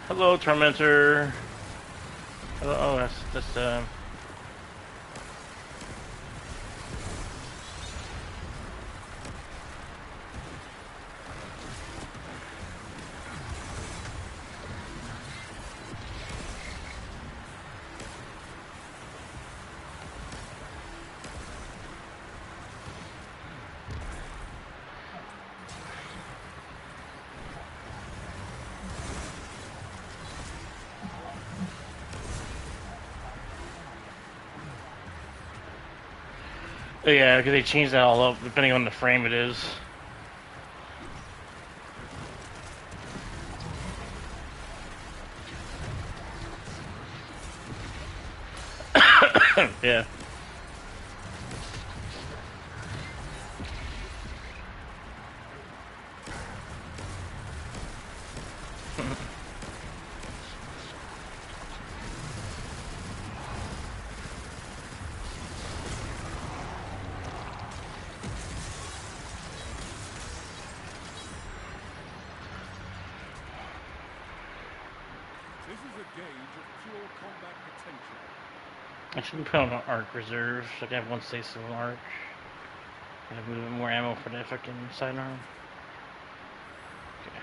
Hello, Tormentor. Hello. Oh, that's Oh, yeah, because they changed that all up depending on the frame it is. Yeah. This is a gauge of pure combat potential. I should put on an arc reserve so I can have one stasis of an arc. And a little bit more ammo for that fucking sidearm. Okay.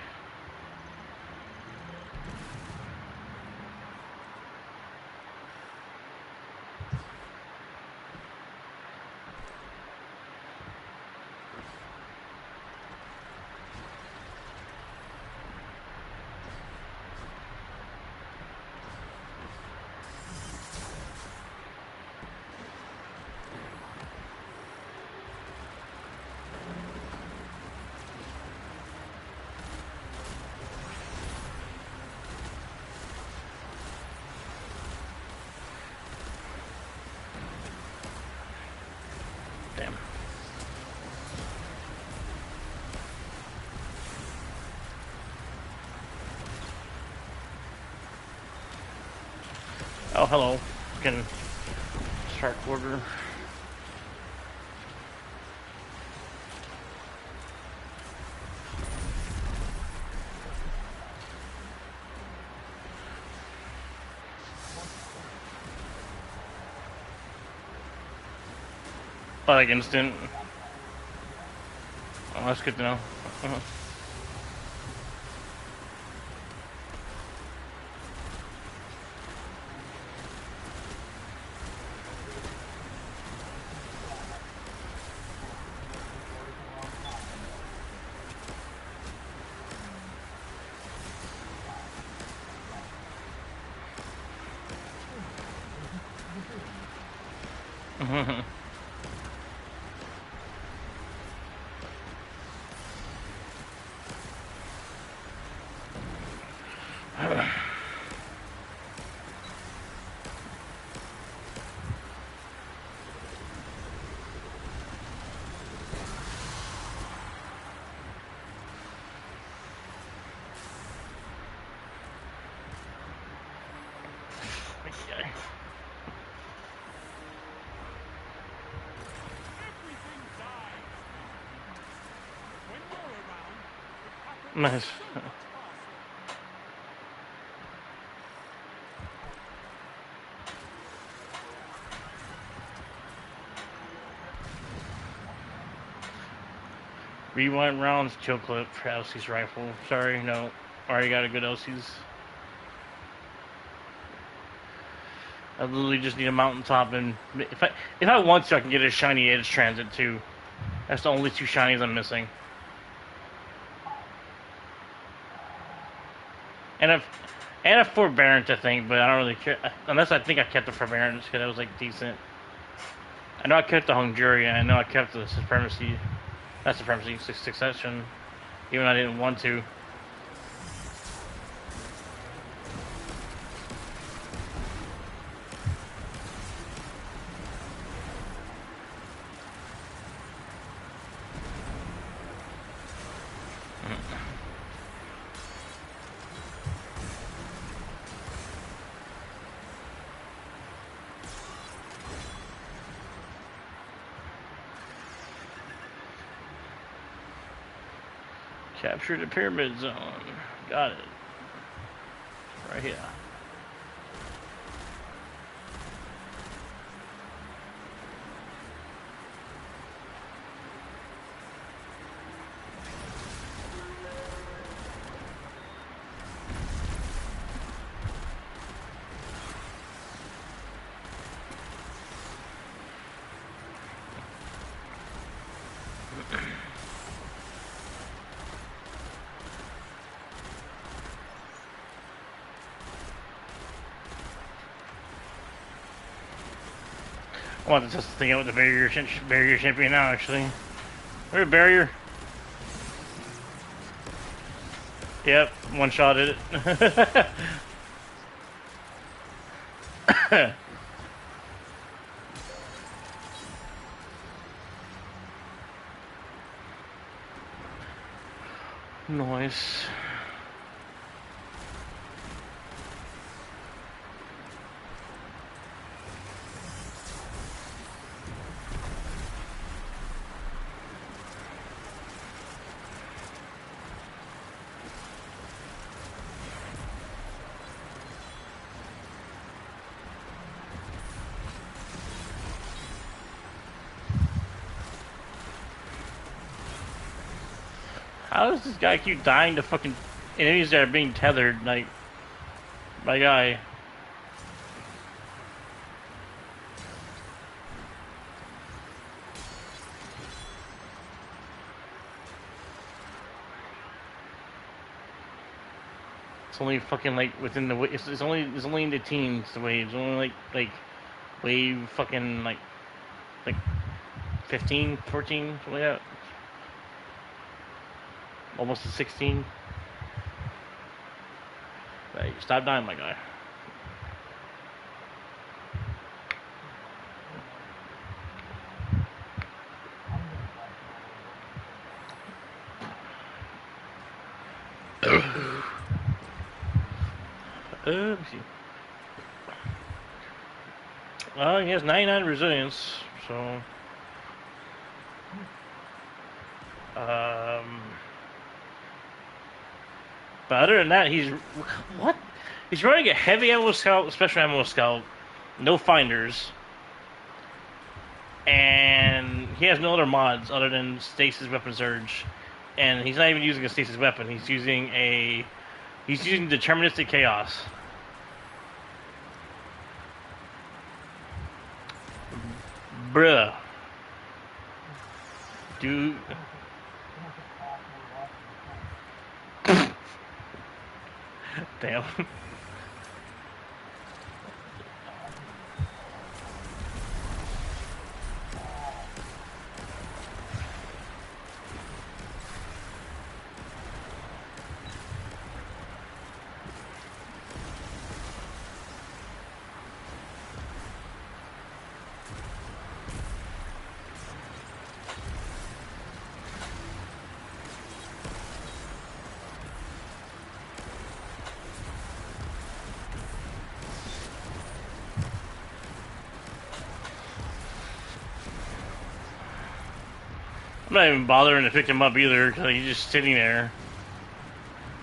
Damn. Oh, hello. Fucking start quarter. Oh, like instant. Oh, that's good to know. Everything dies. When you're around, it happens Nice. so much faster. Rewind rounds, chill clip for Elsie's rifle. Sorry, no. Already got a good Elsie's. I literally just need a mountaintop, and if I want to, I can get a shiny edge transit too. That's the only two shinies I'm missing. And a forbearance, I think, but I don't really care unless I think I kept the forbearance because that was like decent. I know I kept the Hungurian. I know I kept the supremacy. Not supremacy, succession. Even though I didn't want to. Capture the pyramid zone. Got it. Right here. I want to test the thing out with the barrier champion now, actually. Where's barrier? Yep, one-shotted it. Nice. How does this guy keep dying to fucking enemies that are being tethered? Like, my guy. It's only fucking like within the it's only in the teens the waves. Only like wave fucking like 15, 14, something like that. Almost to 16. Right, stop dying, my guy. Let me see. He has 99 resilience, so. But other than that, he's what? He's running a heavy ammo scout, special ammo scout, no finders, and he has no other mods other than stasis weapon surge, and he's not even using a stasis weapon. He's using deterministic chaos. Bruh. Dude. Damn. I'm not even bothering to pick him up either, because he's just sitting there,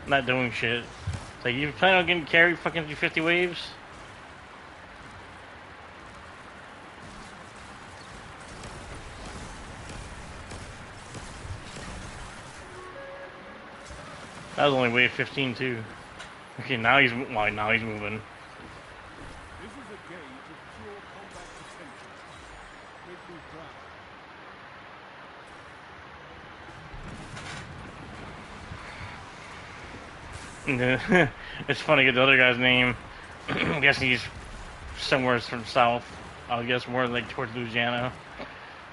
not doing shit. It's like, you plan on getting carried fucking through 50 waves? That was only wave 15 too. Okay, now he's moving. This is a gauge of pure combat potential. Make me proud. It's funny, get the other guy's name. I'm guessing he's somewhere from south. I guess more like towards Louisiana.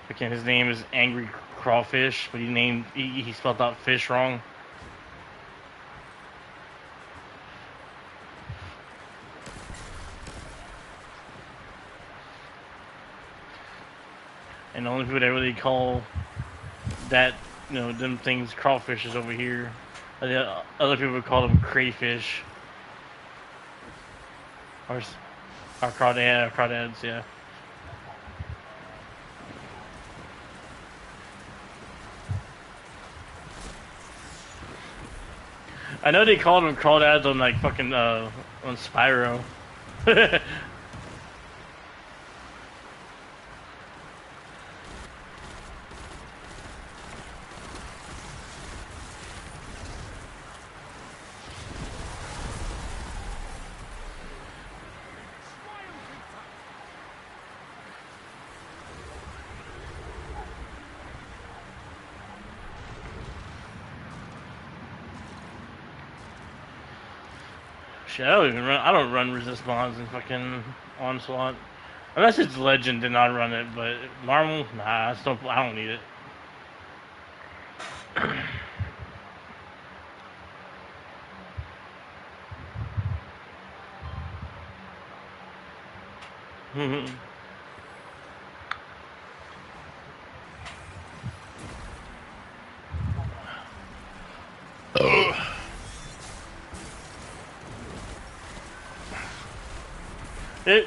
Again, his name is Angry Crawfish, but he spelled out fish wrong. And the only people that really call that, them things crawfishes over here. The other people call them crayfish. Or crawdads, yeah. I know they called them crawdads on like fucking on Spyro. Shit, I don't even run. I don't run resist bonds in fucking Onslaught. Unless it's legend, then I'll run it. But normal, nah, I don't need it.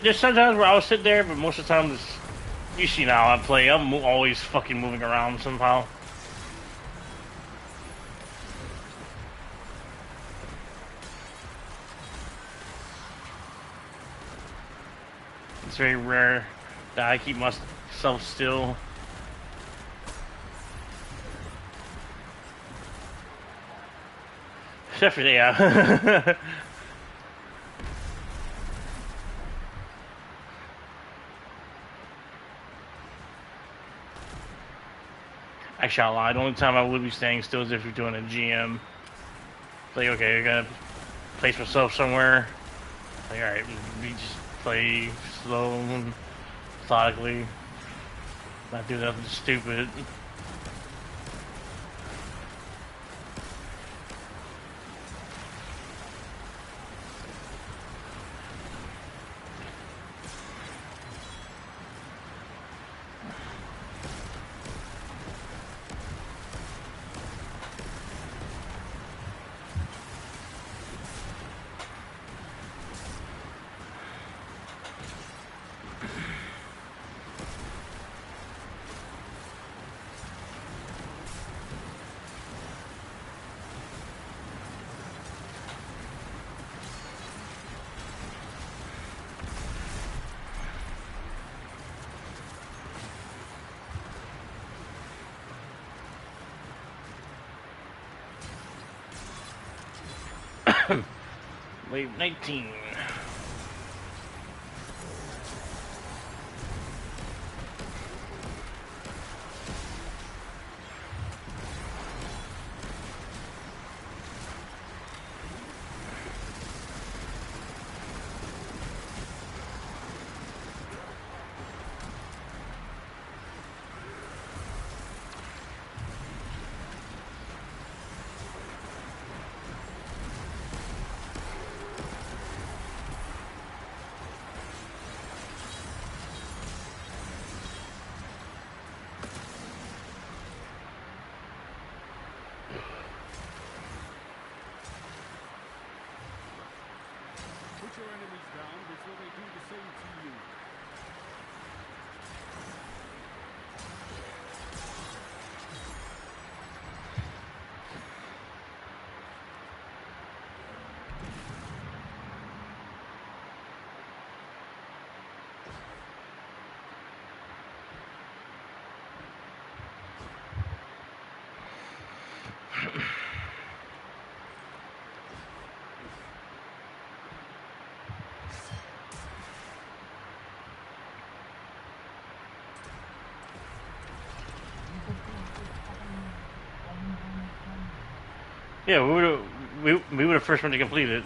There's sometimes where I'll sit there, but most of the time, you see now I play. I'm always fucking moving around somehow. It's very rare that I keep myself still. Definitely, yeah. Actually, I'll lie. The only time I would be staying still is if you're doing a GM. Like, okay, I gotta place myself somewhere. Like, alright, we just play slow and methodically. Not do nothing stupid. Wave 19. Put your enemies down before they do the same to you. Yeah, we were the first one to complete it.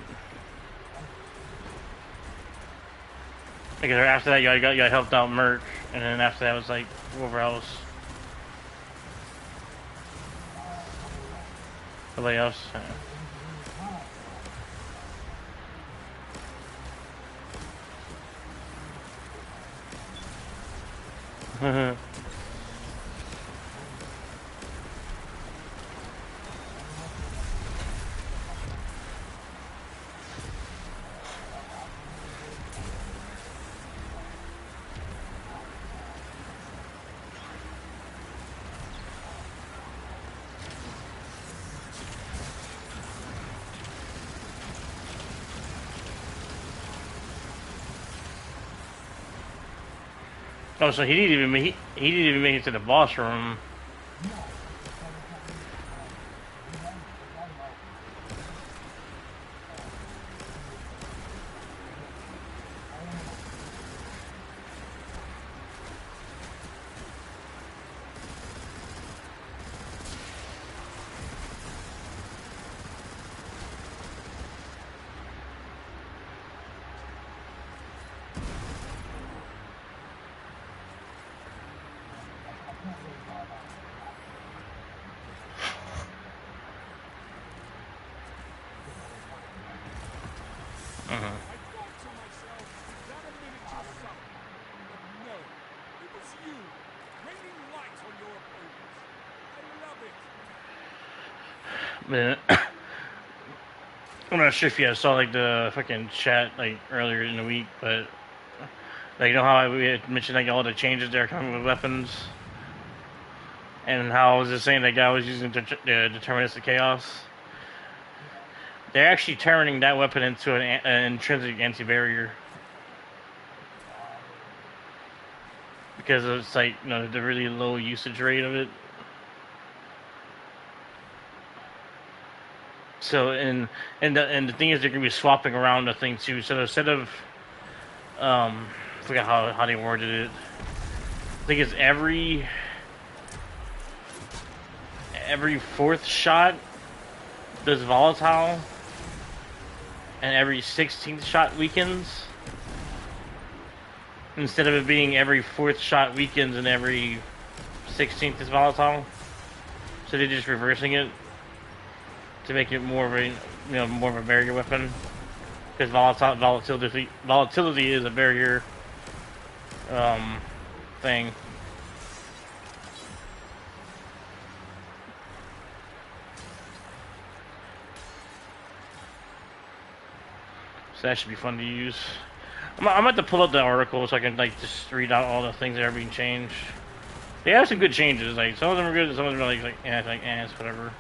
Because after that, you got helped out merch, and then after that was like whoever else. Nobody else. Oh, so he didn't even make it to the boss room. I thought to myself, is that a miniature summon? But no, it was you, raining light on your opponents. I love it. But I'm not sure if you guys saw like the fucking chat like earlier in the week, but like you know how we had mentioned like all the changes that are coming with weapons, and how I was just saying that guy was using deterministic chaos. They're actually turning that weapon into an intrinsic anti-barrier because it's like the really low usage rate of it. So and the thing is they're gonna be swapping around the thing too. So instead of I forgot how they worded it. I think it's every fourth shot does volatile, and every 16th shot weakens. Instead of it being every fourth shot weakens and every 16th is volatile, so they're just reversing it to make it more of a barrier weapon. Because volatility is a barrier thing. So that should be fun to use. I'm about to pull up the article so I can like just read out all the things that are being changed. They have some good changes. Like some of them are good, some of them are like it's whatever.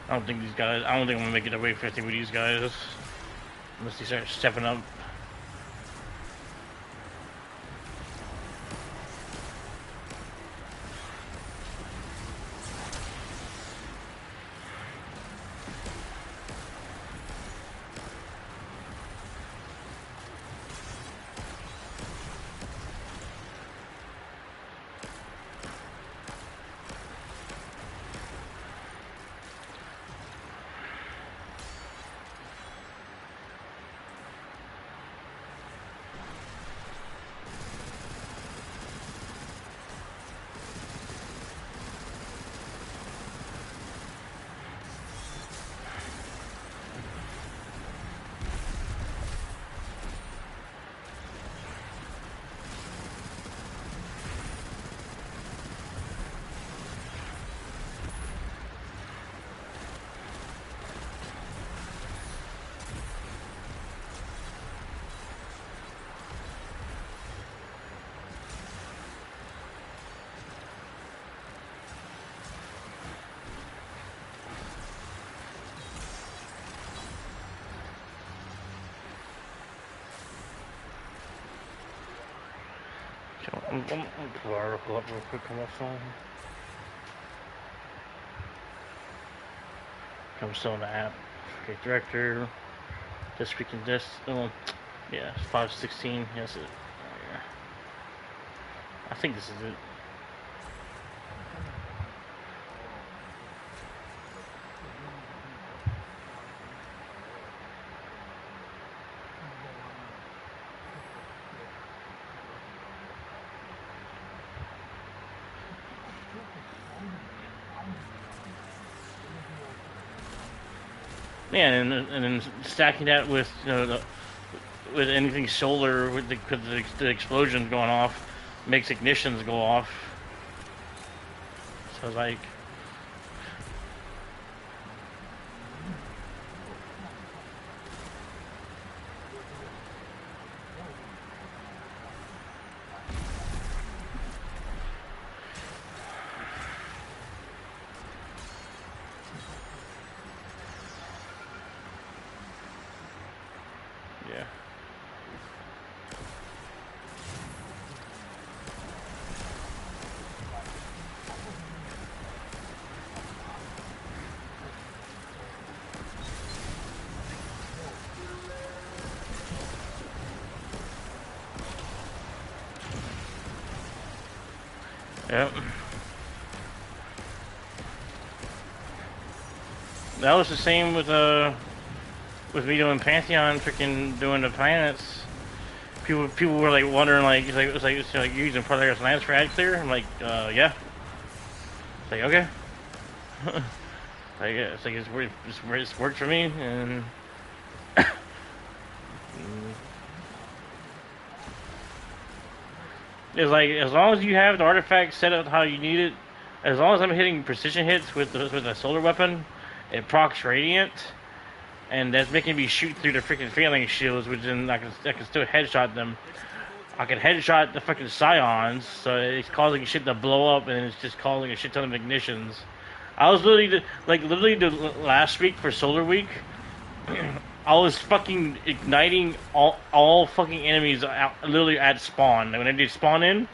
I don't think I'm gonna make it away 50 with these guys unless they start stepping up. I'm pull the article up real quick on my phone. I'm still in the app. Okay, director. Just speaking this. Oh, yeah, 516. Yes, it. Oh, yeah. I think this is it. Yeah, and then stacking that with with anything solar with the explosions going off makes ignitions go off. So like, Yep. That was the same with me doing Pantheon, freaking doing the planets. People were like wondering like it's like you're using Polaris Lance for ad clear. I'm like, yeah. It's like okay. Like it's like it's worked for me and. It's like as long as you have the artifact set up how you need it, as long as I'm hitting precision hits with a solar weapon, it procs radiant, and that's making me shoot through the freaking failing shields, which then I can still headshot them. I can headshot the fucking scions, so it's causing shit to blow up, and it's just causing a shit ton of ignitions. I was literally the last week for Solar Week. I was fucking igniting all fucking enemies out, literally at spawn. When they did spawn in,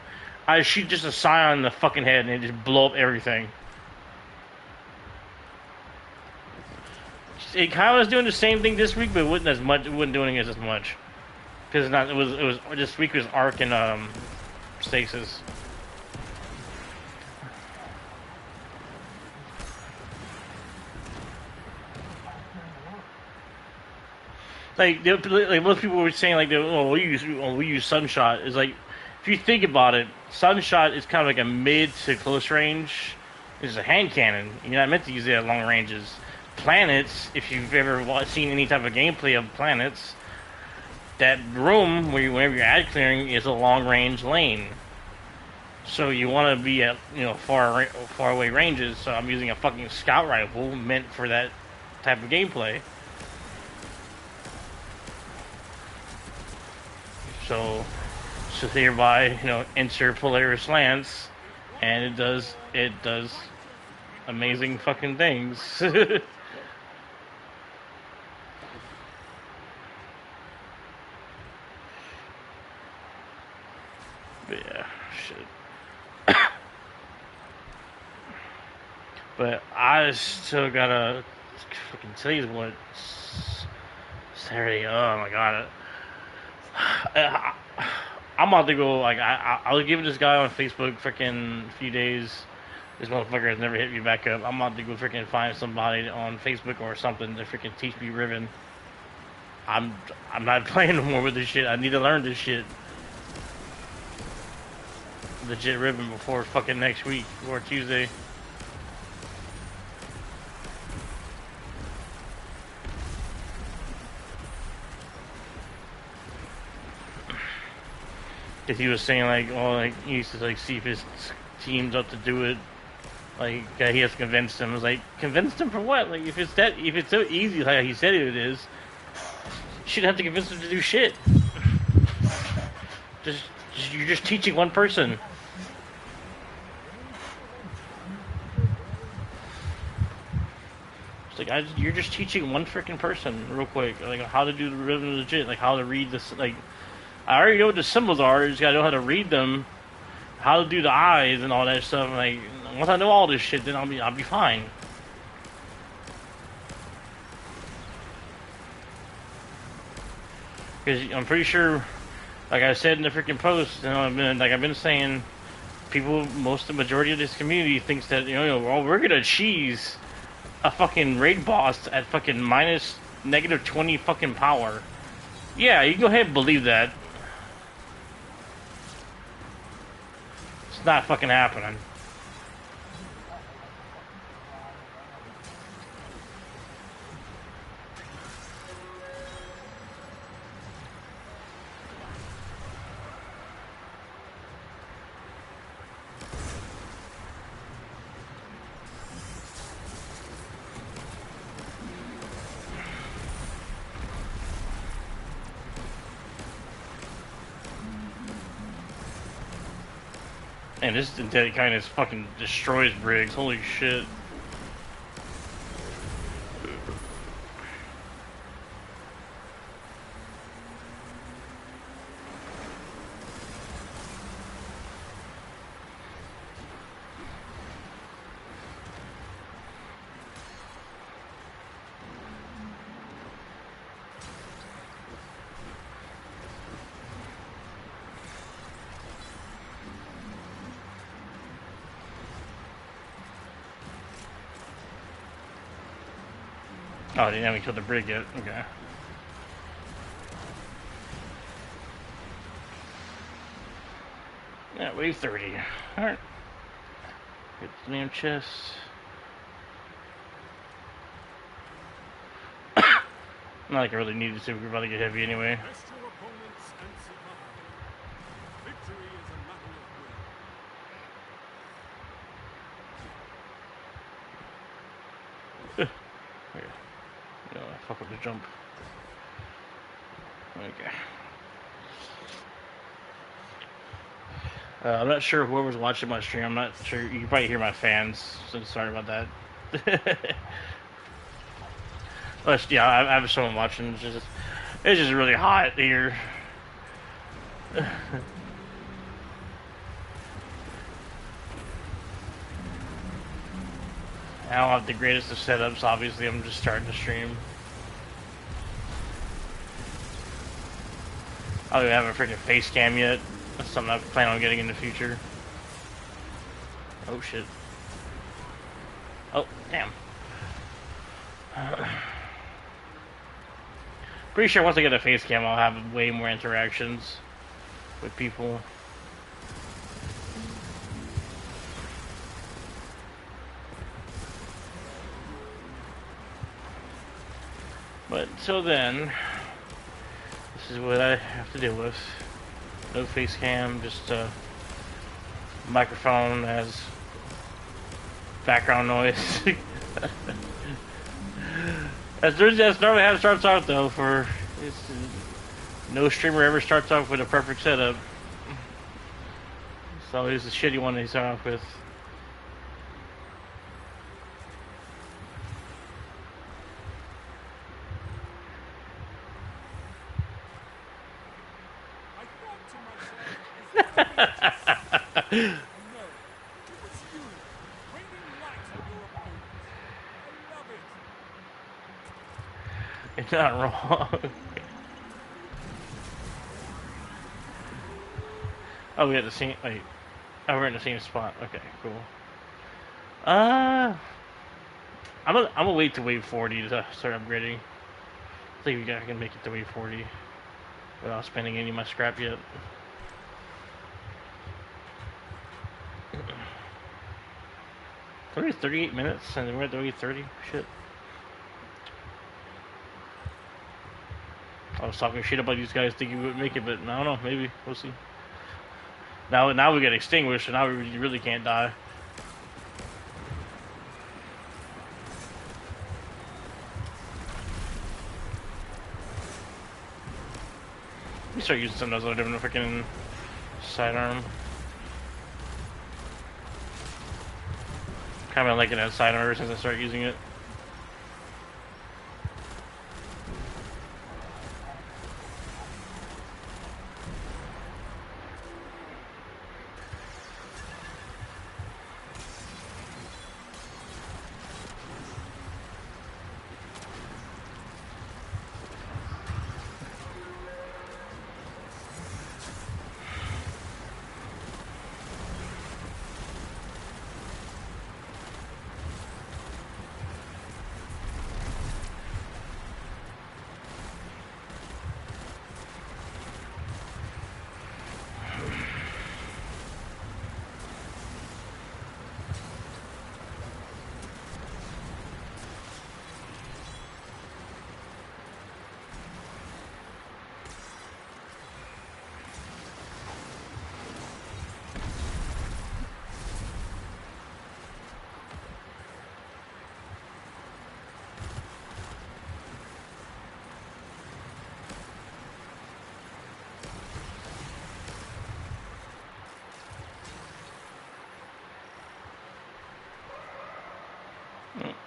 I shoot just a scion in the fucking head and it just blow up everything. It kind of was doing the same thing this week, but it wasn't as much. It wasn't doing it as much because it was this week was arc and stasis. Like most people were saying, like we use Sunshot. Is like if you think about it, Sunshot is kind of like a mid to close range. It's a hand cannon. You're not meant to use it at long ranges. Planets, if you've ever seen any type of gameplay of planets, that room whenever you're ad clearing is a long range lane. So you want to be at far away ranges. So I'm using a fucking scout rifle meant for that type of gameplay. So thereby, enter Polaris Lance, and it does amazing fucking things. But yeah, shit. But I still gotta fucking tell you what Saturday. Oh my god. I'm about to go. Like I was giving this guy on Facebook freaking a few days. This motherfucker has never hit me back up. I'm about to go freaking find somebody on Facebook or something to freaking teach me Riven. I'm not playing no more with this shit. I need to learn this shit. Legit Riven before fucking next week or Tuesday. Because he was saying like, oh, like he used to like see if his team's up to do it. Like he has convinced him. I was like, convinced him for what? Like if it's so easy like he said it is, you shouldn't have to convince him to do shit. You're just teaching one person. It's like you're just teaching one freaking person real quick, like how to do the rhythm legit, like how to read this. Like I already know what the symbols are. I just gotta know how to read them, how to do the eyes and all that stuff. Like once I know all this shit, then I'll be fine. Because I'm pretty sure, like I said in the freaking post, I've been saying, the majority of this community thinks that well, we're gonna cheese a fucking raid boss at fucking minus -20 fucking power. Yeah, you go ahead and believe that. It's not fucking happening. And this synthetic kindness fucking destroys Briggs. Holy shit. Oh, they didn't have me kill the brig yet. Okay. Yeah, wave 30. Alright. Get the damn chest. Not like I really needed to. We're about to get heavy anyway. Best your opponents and survive. Victory is a matter of will. Okay. No, fuck with the jump. Okay. I'm not sure whoever's watching my stream. I'm not sure. You can probably hear my fans. So sorry about that. But yeah, I have someone watching. It's just really hot here. I don't have the greatest of setups. Obviously, I'm just starting to stream. I don't even have a freaking face cam yet. That's something I plan on getting in the future. Oh shit. Oh, damn. Pretty sure once I get a face cam, I'll have way more interactions with people. But until then, this is what I have to deal with. No face cam, just a microphone as background noise. That's normally how it starts out though. No streamer ever starts off with a perfect setup. So it's a shitty one they start off with. I thought to myself, no, it was you, raining light on your opponents. I love it. It's not wrong. Oh, we had the same. Wait. Oh, we're in the same spot. Okay, cool. I'm gonna wait to wave 40 to start upgrading. I think I can make it to wave 40 without spending any of my scrap yet. It's 38 minutes and then we're at wave 30. Shit. I was talking shit about these guys thinking we would make it, but I don't know. Maybe we'll see. Now we get extinguished, and now we really can't die. Let me start using some of those other different freaking sidearm. Kind of liking that sidearm ever since I started using it.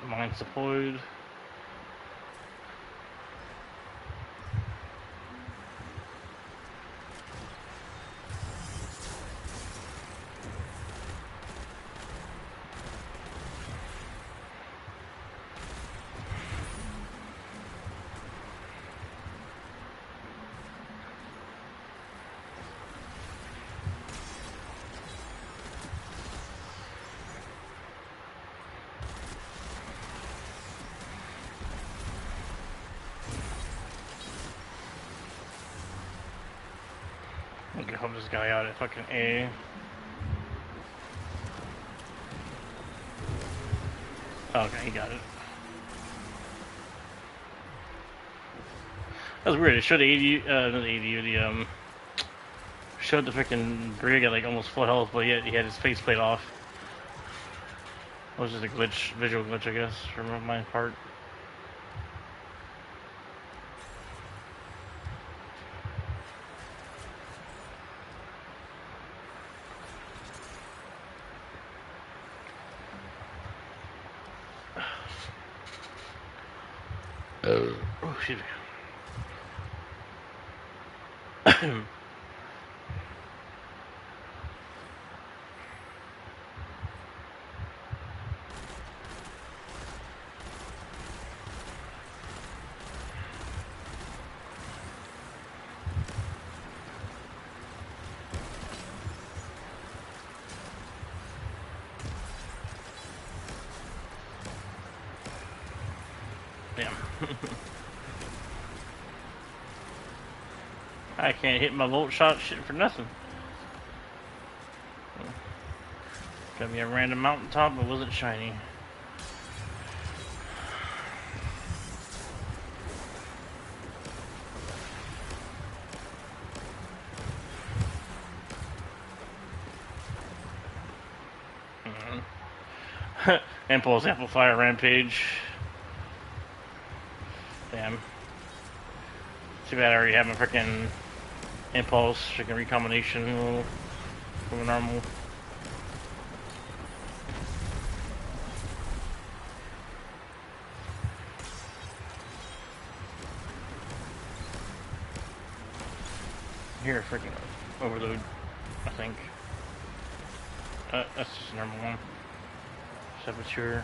Mine's deployed. can help this guy out at fucking A. Okay, he got it. That was weird. It showed the AD, not the AD, the showed the freaking Brig at like almost full health, but yet he had his faceplate off. It was just a glitch, visual glitch, I guess, from my part. Oh, excuse me. Damn. I can't hit my volt shot shit for nothing. Got me a random mountaintop, but wasn't shiny. Impulse amplifier rampage. Damn. Too bad I already have my freaking impulse, freaking recombination from a normal. Here, freaking overload, I think. That's just a normal one. Saboteur.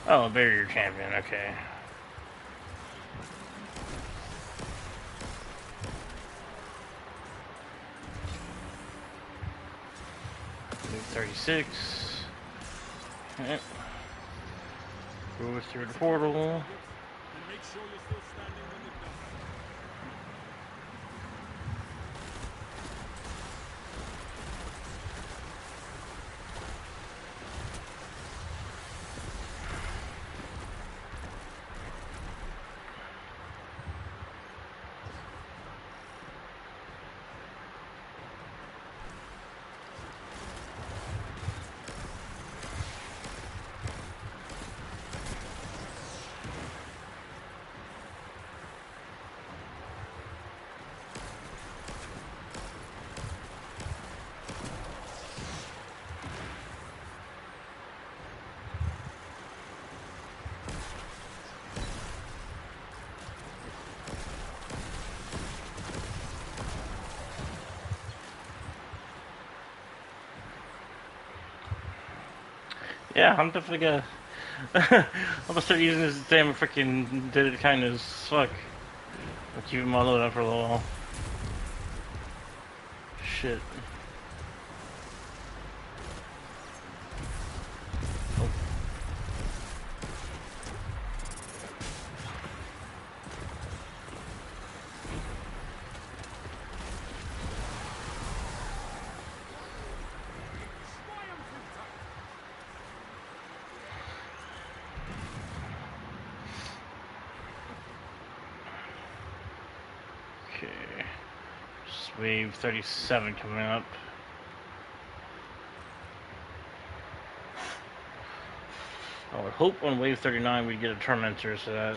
Oh, barrier champion, okay. Move 36. Yep. Go through the portal. And make sure you're still standing when you're done. Yeah, I'm definitely gonna. I'm gonna start using this damn freaking did it kind of fuck. I'll keep my load up for a little while. Shit. Oh. Okay. Just wave 37 coming up. I would hope on wave 39 we'd get a Tormentor so that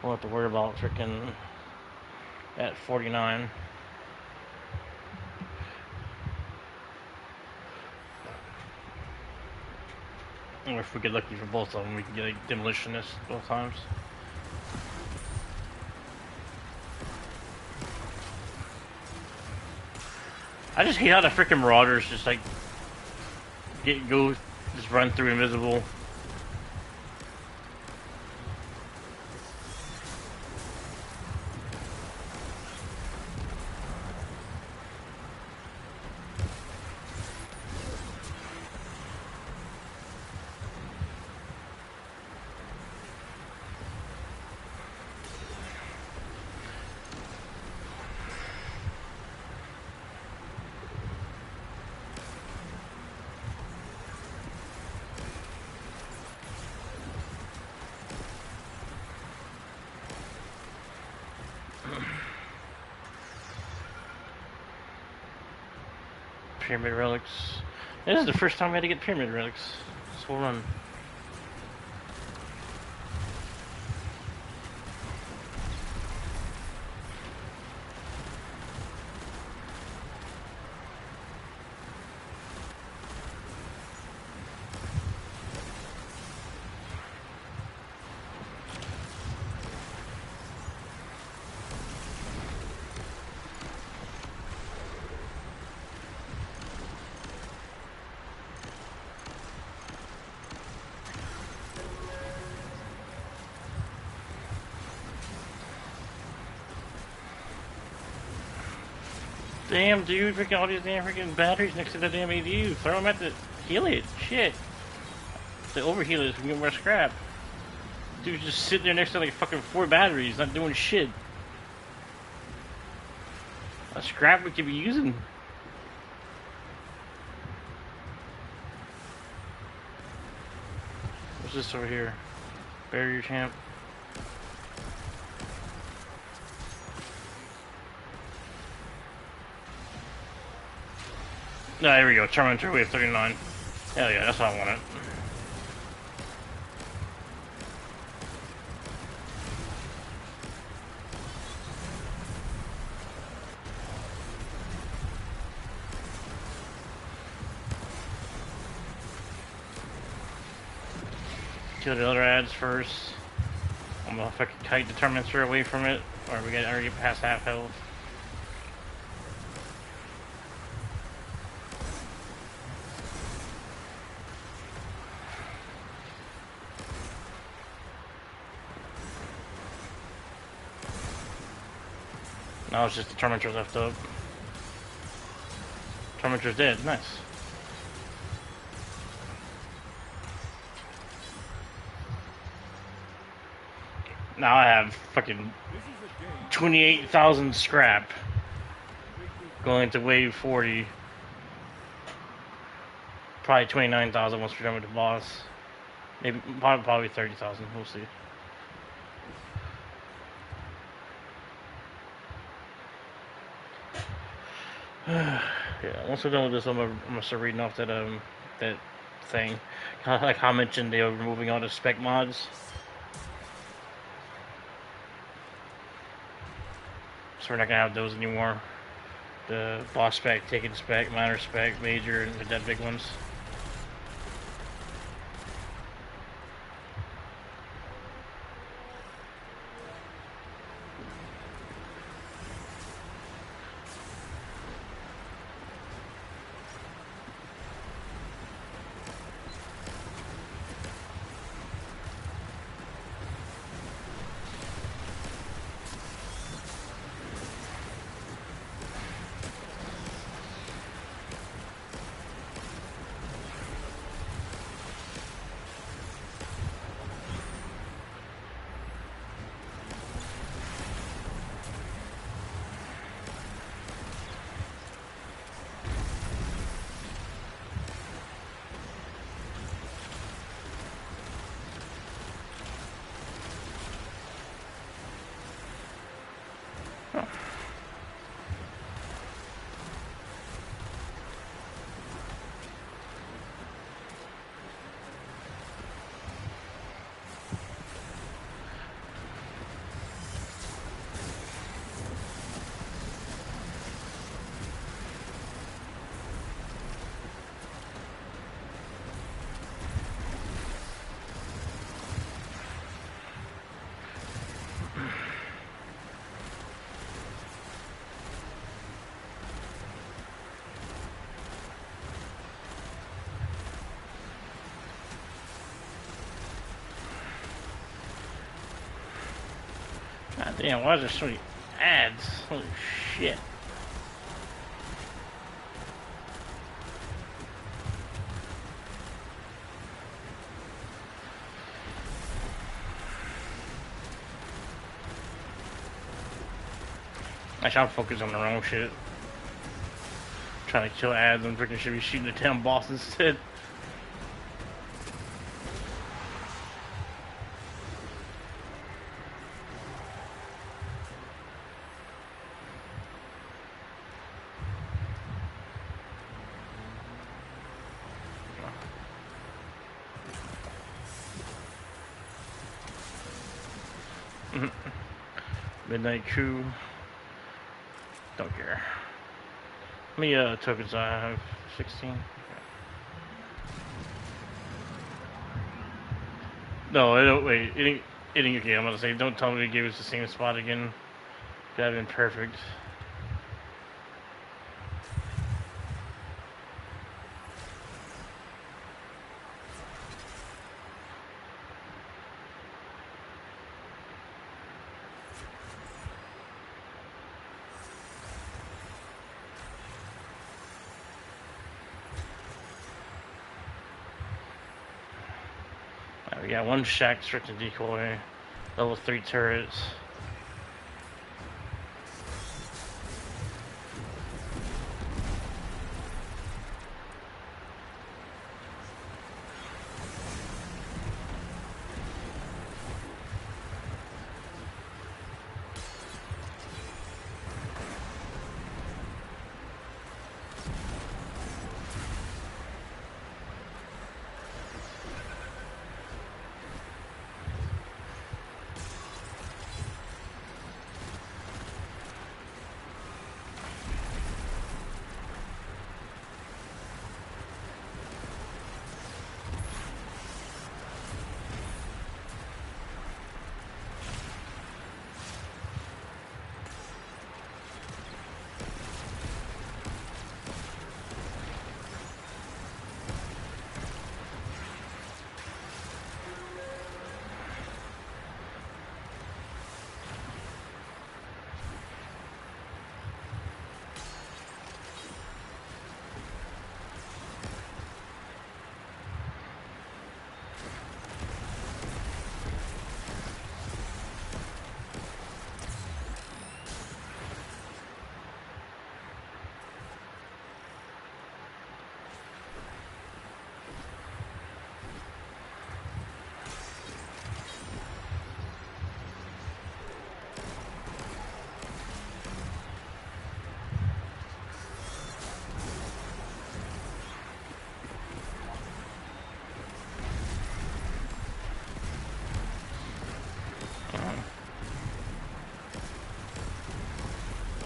we'll have to worry about freaking at 49. Or if we get lucky for both of them, we can get a Demolitionist both times. I just hate how the freaking Marauders just like just run through invisible. Pyramid relics. This is the first time I had to get pyramid relics. This whole run. Damn, dude, freaking all these damn freaking batteries next to the damn ADU. Throw them at the... heal it. Shit. The overheal is, we get more scrap. Dude's just sitting there next to like fucking 4 batteries, not doing shit. That scrap we could be using. What's this over here? Barrier champ. No, there we go. Terminator Wave 39. Hell yeah, that's what I wanted. Kill the other ads first. I'm gonna fucking kite the Terminator away from it, or we get already past half health. Now it's just the Terminator left up. Terminator's dead. Nice. Now I have fucking 28,000 scrap going to wave 40. Probably 29,000 once we're done with the boss. Maybe probably 30,000. We'll see. Yeah, once we're done with this, I'm gonna start reading off that that thing. Like how I mentioned, they were removing all the spec mods. So we're not gonna have those anymore. The boss spec, taken spec, minor spec, major, and the dead big ones. God damn, why is there so many ads? Holy shit. Actually, I'm focused on the wrong shit. Trying to kill ads, I'm freaking should be shooting the damn boss instead. Midnight Coup. Don't care. How many tokens do I have? 16? No, I don't. Wait, it ain't okay. I'm gonna say, don't tell me to give us the same spot again. That'd been perfect. Right, we got one shack strict and decoy, level 3 turrets.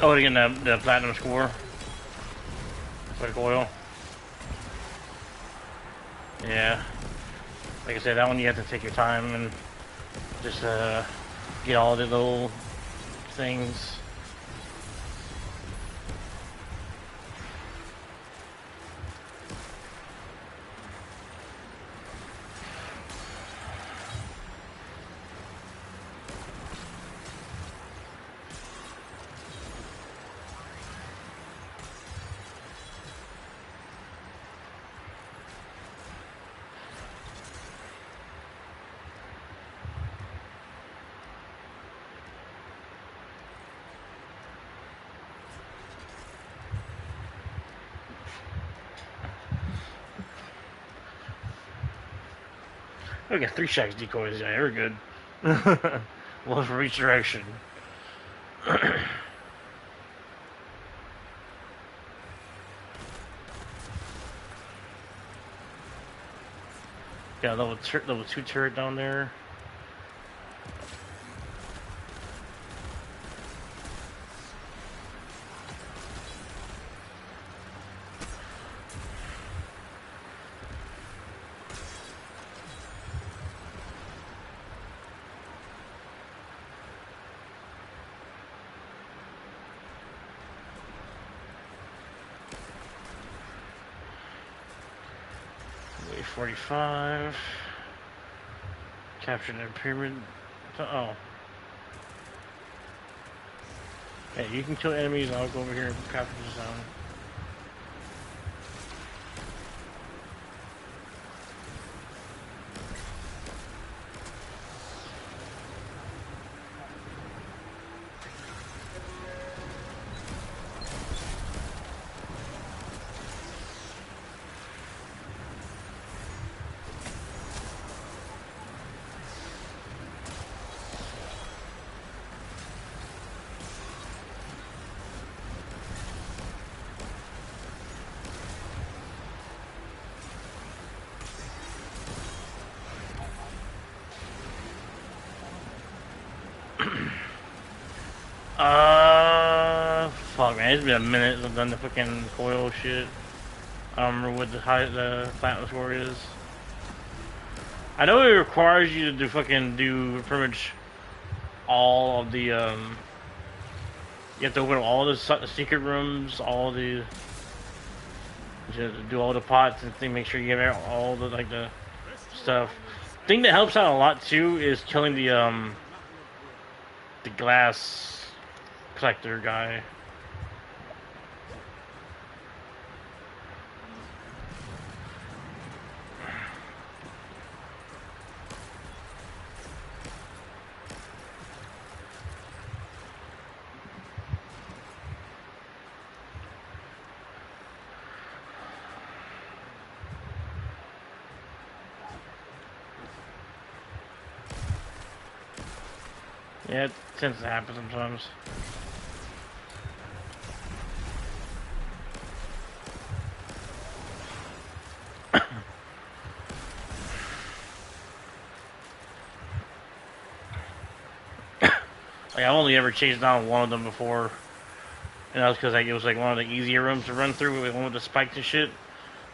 Oh, again, the platinum score. Quick oil. Yeah. Like I said, that one you have to take your time and just get all the little things. We got 3 shacks decoys. Yeah, we're good. One for each direction. Got a level 2 turret down there. Wave 45. Capture the pyramid. Oh. Hey, you can kill enemies. I'll go over here and capture the zone. Fuck man, it's been a minute since I've done the fucking coil shit. I don't remember what the platinum score is. I know it requires you to do pretty much all of the you have to open all the secret rooms, all the you have to do all the pots and thing, make sure you get all the like the stuff. Thing that helps out a lot too is killing the glass collector guy. Yeah, it tends to happen sometimes. Like, I've only ever chased down one of them before, and that was because like, it was like one of the easier rooms to run through, one with the spikes and shit.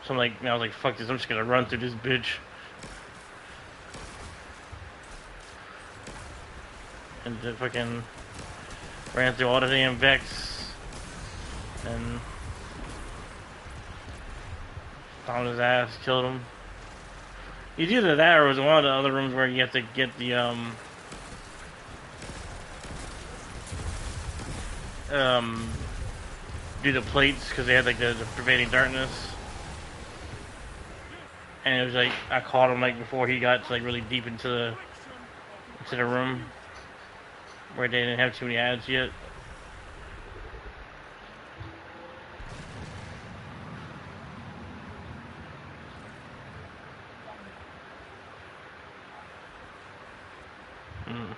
So I'm like, I was like, fuck this, I'm just gonna run through this bitch. And then fucking ran through all the damn Vex, and found his ass, killed him. It's either that or it was one of the other rooms where you have to get the do the plates because they had like the pervading darkness, and it was like I caught him like before he got to, like really deep into the room where they didn't have too many ads yet. Mm.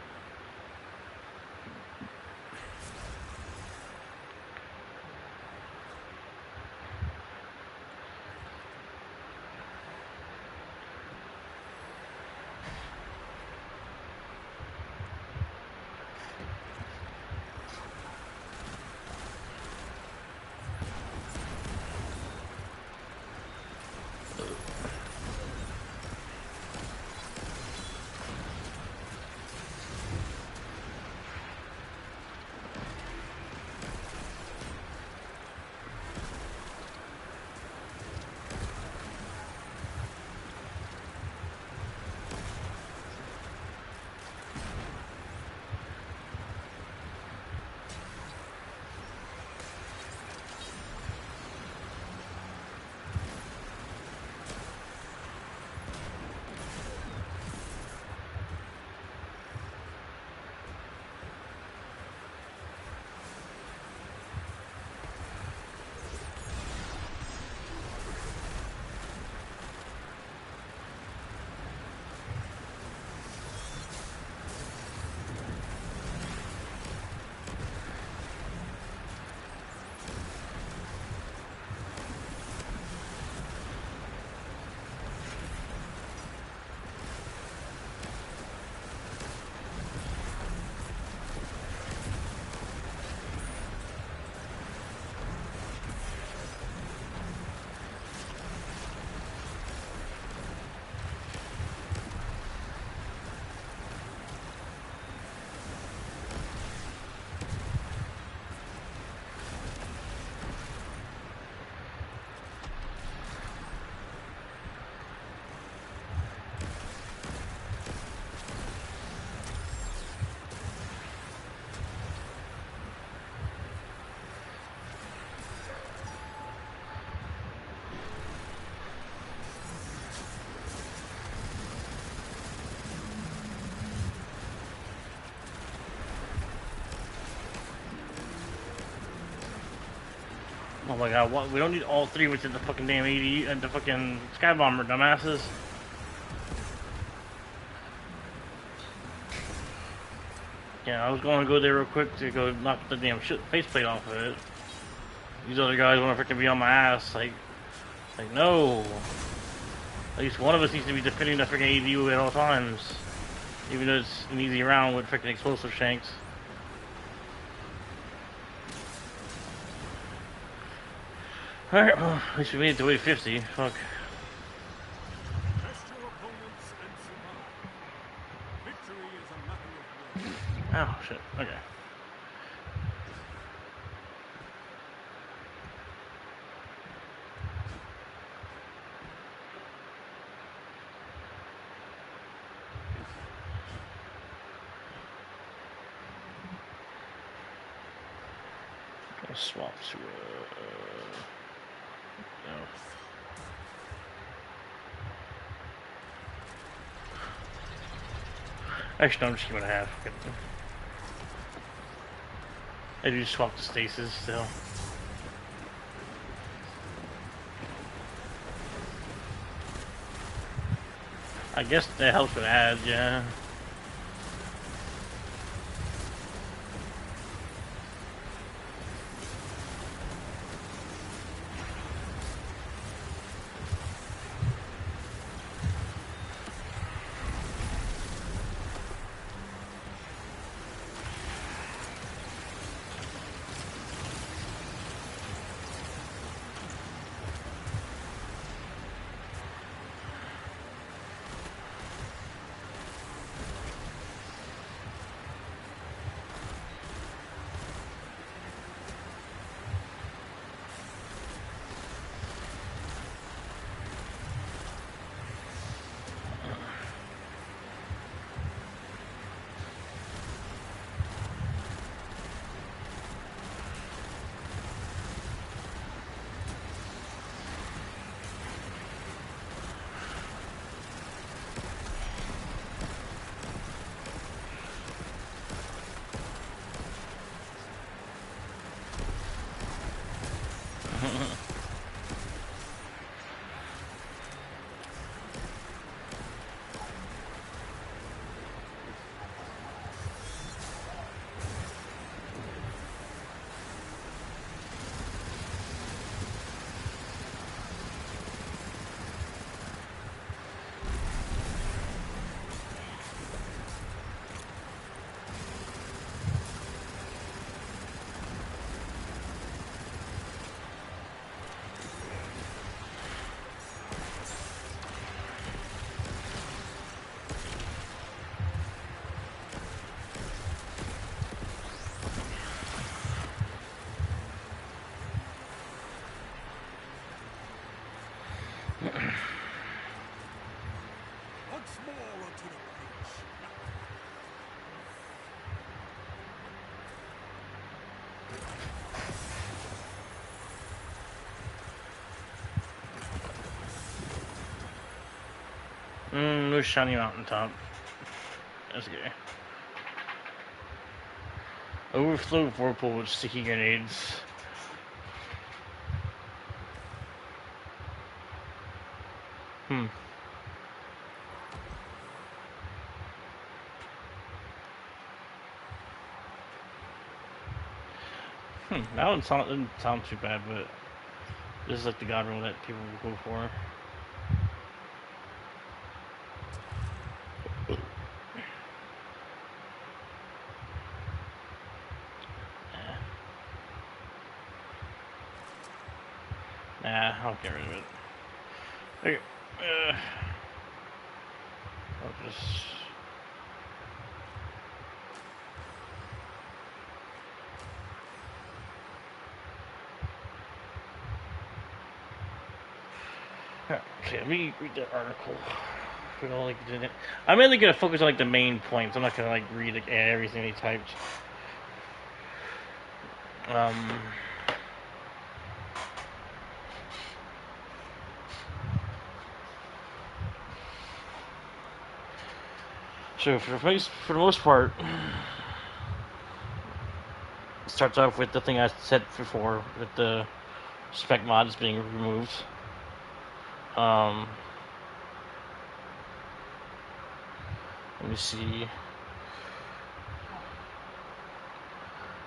Oh my god, what? We don't need all three within the fucking damn 80 and the fucking sky bomber, dumbasses. Yeah, I was going to go there real quick to go knock the damn faceplate off of it. These other guys want to freaking be on my ass, like no. At least one of us needs to be defending the freaking ADU at all times, even though it's an easy round with freaking explosive shanks. Alright, well, at least we made it to wave 50. Fuck. Test your opponents and survive. Victory is a matter of will. Oh, shit. Okay. I'll swap to, no. Actually, no, I'm just keeping it half. I do swap to stasis still. I guess that helps with ads, yeah. Once more onto the pitch. No shiny Mountaintop. That's good. Overflow Whirlpool with sticky grenades. That one didn't sound too bad, but this is like the god roll that people will go for. Nah, I'll get rid of it. Okay. I'll just. Okay, let me read that article. We don't like did it. I'm mainly gonna focus on like the main points. I'm not gonna like read like everything they typed. So for the most part, it starts off with the thing I said before, with the spec mods being removed. Let me see.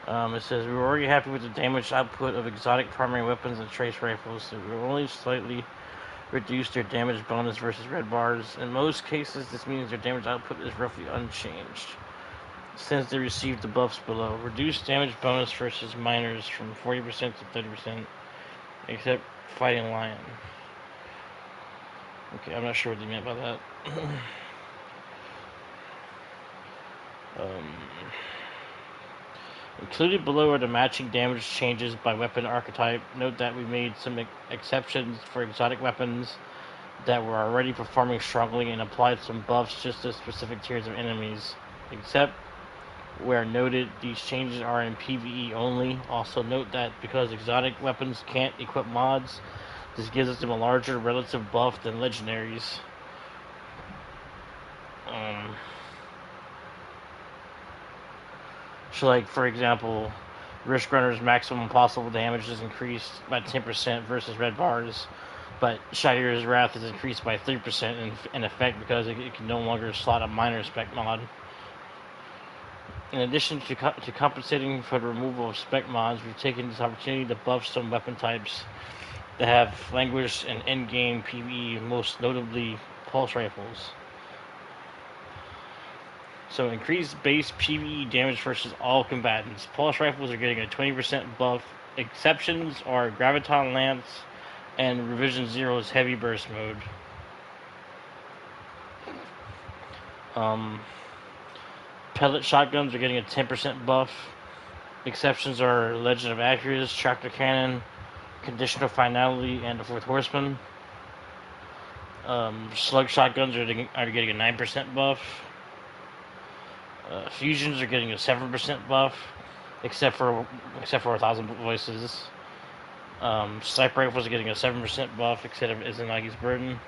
It says we were already happy with the damage output of exotic primary weapons and trace rifles. So we were only slightly reduced their damage bonus versus red bars. In most cases, this means their damage output is roughly unchanged, since they received the buffs below. Reduced damage bonus versus miners from 40% to 30%, except Fighting Lion. Okay, I'm not sure what they meant by that. um, Included below are the matching damage changes by weapon archetype. Note that we made some exceptions for exotic weapons that were already performing strongly and applied some buffs just to specific tiers of enemies. Except where noted, these changes are in PvE only. Also note that because exotic weapons can't equip mods, this gives them a larger relative buff than legendaries. So, like, for example, Risk Runner's maximum possible damage is increased by 10% versus red bars, but Shire's Wrath is increased by 3% in effect because it can no longer slot a minor spec mod. In addition to compensating for the removal of spec mods, we've taken this opportunity to buff some weapon types that have languished in endgame PvE, most notably pulse rifles. So increased base PvE damage versus all combatants. Pulse rifles are getting a 20% buff. Exceptions are Graviton Lance and Revision Zero's Heavy Burst mode. Pellet shotguns are getting a 10% buff. Exceptions are Legend of Accuras, Tractor Cannon, Conditional Finality, and the Fourth Horseman. Slug shotguns are getting a 9% buff. Fusions are getting a 7% buff, except for 1,000 voices. Sniper rifles are getting a 7% buff, except of Izanagi's Burden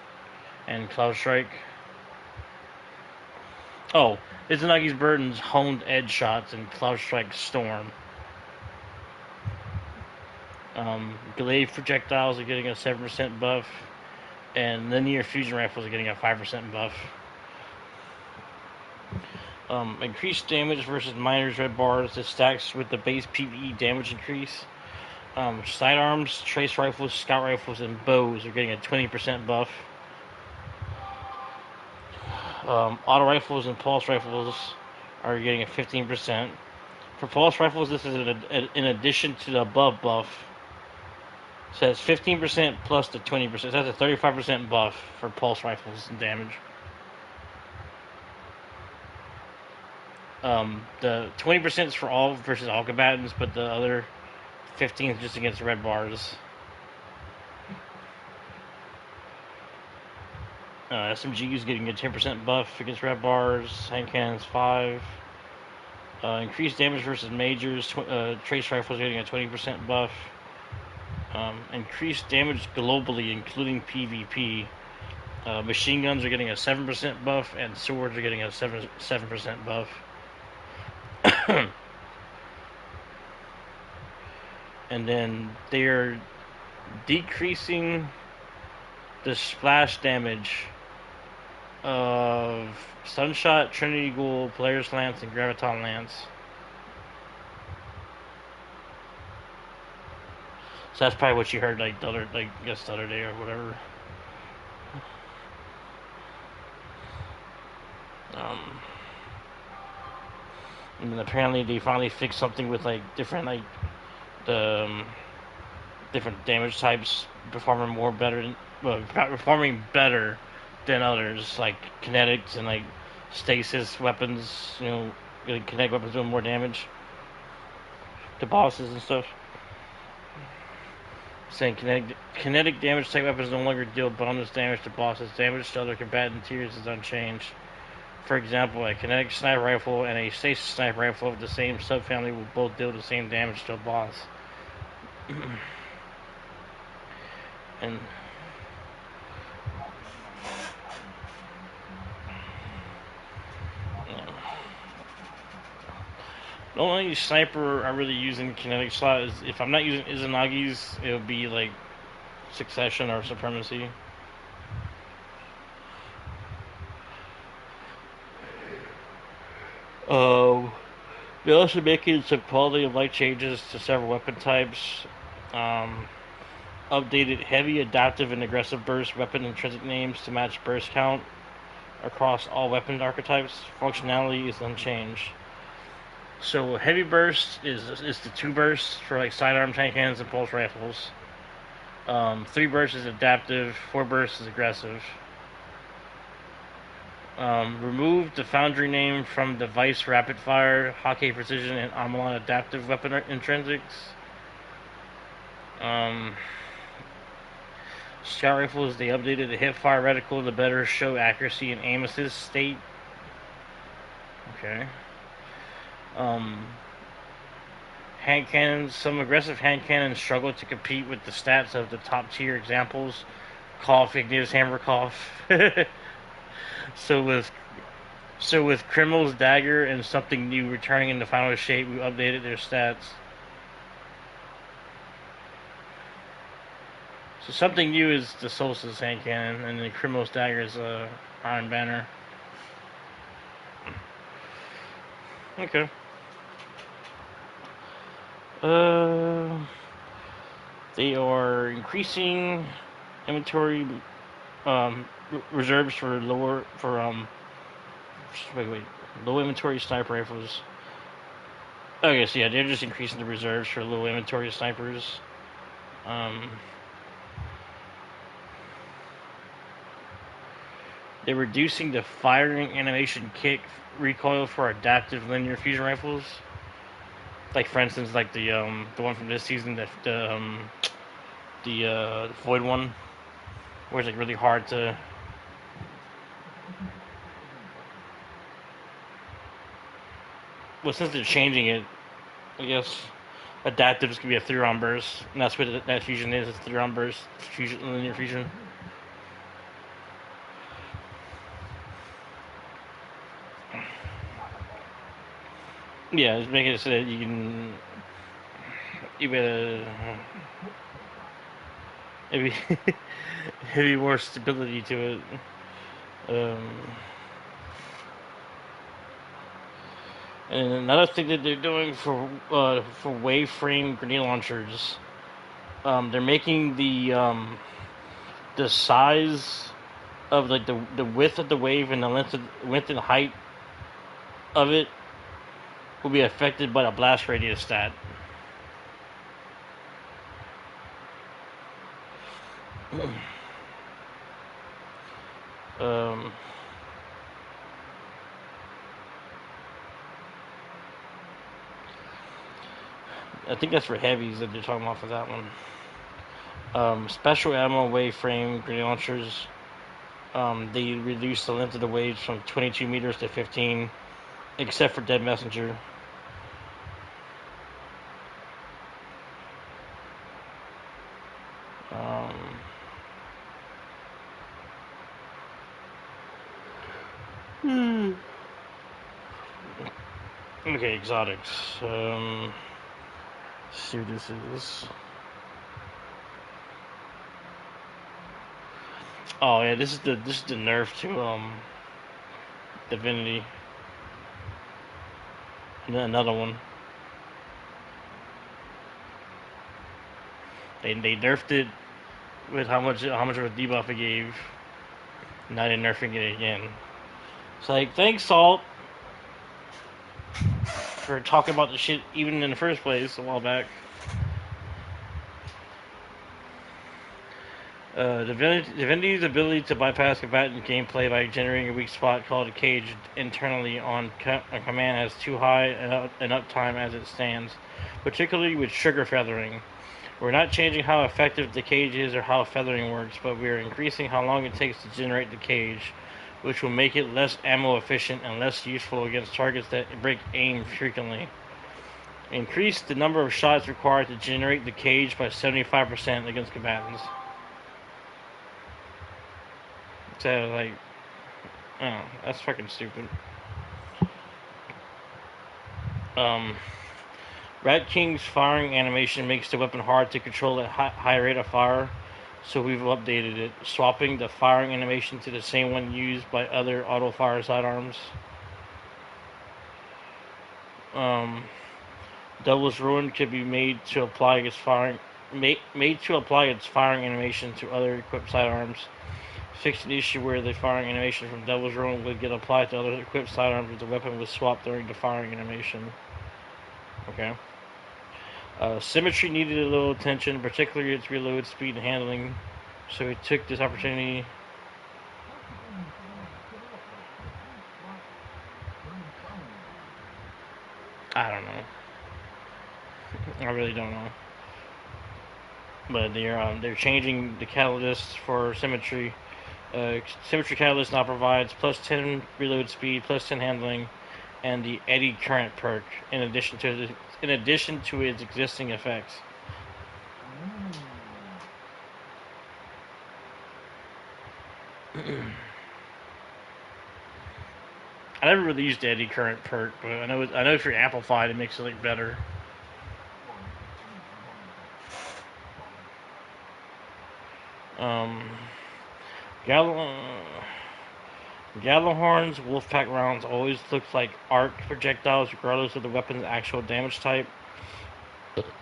and Cloud Strike. Oh, Izanagi's Burden's honed edge shots and Cloud Strike Storm. Glaive projectiles are getting a 7% buff, and linear fusion rifles are getting a 5% buff. Increased damage versus miners red bars. This stacks with the base PvE damage increase. Sidearms, trace rifles, scout rifles, and bows are getting a 20% buff. Auto rifles and pulse rifles are getting a 15%. For pulse rifles, this is in addition to the above buff. So it's 15% plus the 20%. So that's a 35% buff for pulse rifles and damage. The 20% is for all versus all combatants, but the other 15 is just against red bars. SMG is getting a 10% buff against red bars. Hand cannons 5. Increased damage versus majors. Trace rifles getting a 20% buff. Increased damage globally, including PvP. Machine guns are getting a 7% buff, and swords are getting a 7% buff. And then they're decreasing the splash damage of Sunshot, Trinity Ghoul, Polaris Lance, and Graviton Lance. So that's probably what you heard the other day or whatever. And then apparently they finally fixed something with different different damage types performing better than others, like kinetics and stasis weapons. Kinetic weapons doing more damage to bosses and stuff. Saying kinetic damage type weapons no longer deal bonus damage to bosses. Damage to other combatant tiers is unchanged. For example, a kinetic sniper rifle and a stasis sniper rifle of the same subfamily will both deal the same damage to a boss. And the only sniper I really use in kinetic slot is if I'm not using Izanagi's, it would be Succession or Supremacy. They're also making some quality of life changes to several weapon types. Updated heavy, adaptive, and aggressive burst weapon intrinsic names to match burst count across all weapon archetypes. Functionality is unchanged. So heavy burst is the 2 bursts for sidearm tank cannons and pulse rifles. 3 bursts is adaptive, 4 bursts is aggressive. Remove the foundry name from device rapid fire, Hockey precision, and Amalon adaptive weapon intrinsics. Scout rifles, they updated the hip fire reticle to better show accuracy and aim assist state. Okay. Hand cannons. Some aggressive hand cannons struggle to compete with the stats of the top tier examples. Cough, Igneous Hammer Cough. So with Criminal's Dagger and something new returning in the final shape, we updated their stats. So something new is the Solstice hand cannon, and the Criminal's Dagger is Iron Banner. Okay. They are increasing inventory reserves for low inventory sniper rifles. Okay, so yeah, they're just increasing the reserves for low inventory snipers. They're reducing the firing animation kick recoil for adaptive linear fusion rifles. Like for instance, like the one from this season, the Void one, where it's like really hard to. Well, since they're changing it, I guess adaptive is gonna be a 3-round burst, and that's what that fusion is. It's 3-round burst fusion, linear fusion. Yeah, it's making it so that you can maybe maybe more stability to it. And another thing that they're doing for wave frame grenade launchers, they're making the size of like the width of the wave and the length and height of it will be affected by the blast radius stat. I think that's for heavies that they're talking about for that one. Special ammo wave frame grenade launchers. They reduce the length of the waves from 22 meters to 15, except for Dead Messenger. Okay, exotics. Let's see what this is. Oh yeah, this is the nerf to Divinity. And then another one. They nerfed it with how much of a debuff it gave. Now they're nerfing it again. It's like, thanks, Salt, for talking about the shit even in the first place a while back. Divinity's ability to bypass combatant gameplay by generating a weak spot called a cage internally on command has too high an uptime as it stands, particularly with sugar feathering. We're not changing how effective the cage is or how feathering works, but we are increasing how long it takes to generate the cage, which will make it less ammo efficient and less useful against targets that break aim frequently. Increase the number of shots required to generate the cage by 75% against combatants. So, like, oh, that's fucking stupid. Rat King's firing animation makes the weapon hard to control at high rate of fire, so we've updated it, swapping the firing animation to the same one used by other auto-fire sidearms. Devil's Ruin can be made to apply its firing animation to other equipped sidearms. Fixed an issue where the firing animation from Devil's Ruin would get applied to other equipped sidearms if the weapon was swapped during the firing animation. Okay. Symmetry needed a little attention, particularly its reload speed and handling. So he took this opportunity. I don't know. I really don't know. But they're changing the catalyst for symmetry. Symmetry catalyst now provides plus 10 reload speed, plus 10 handling, and the eddy current perk in addition to its existing effects. I never really used the eddy current perk, but I know if you're amplified, it makes it look better. Gallahorn's Wolfpack rounds always look like arc projectiles, regardless of the weapon's actual damage type.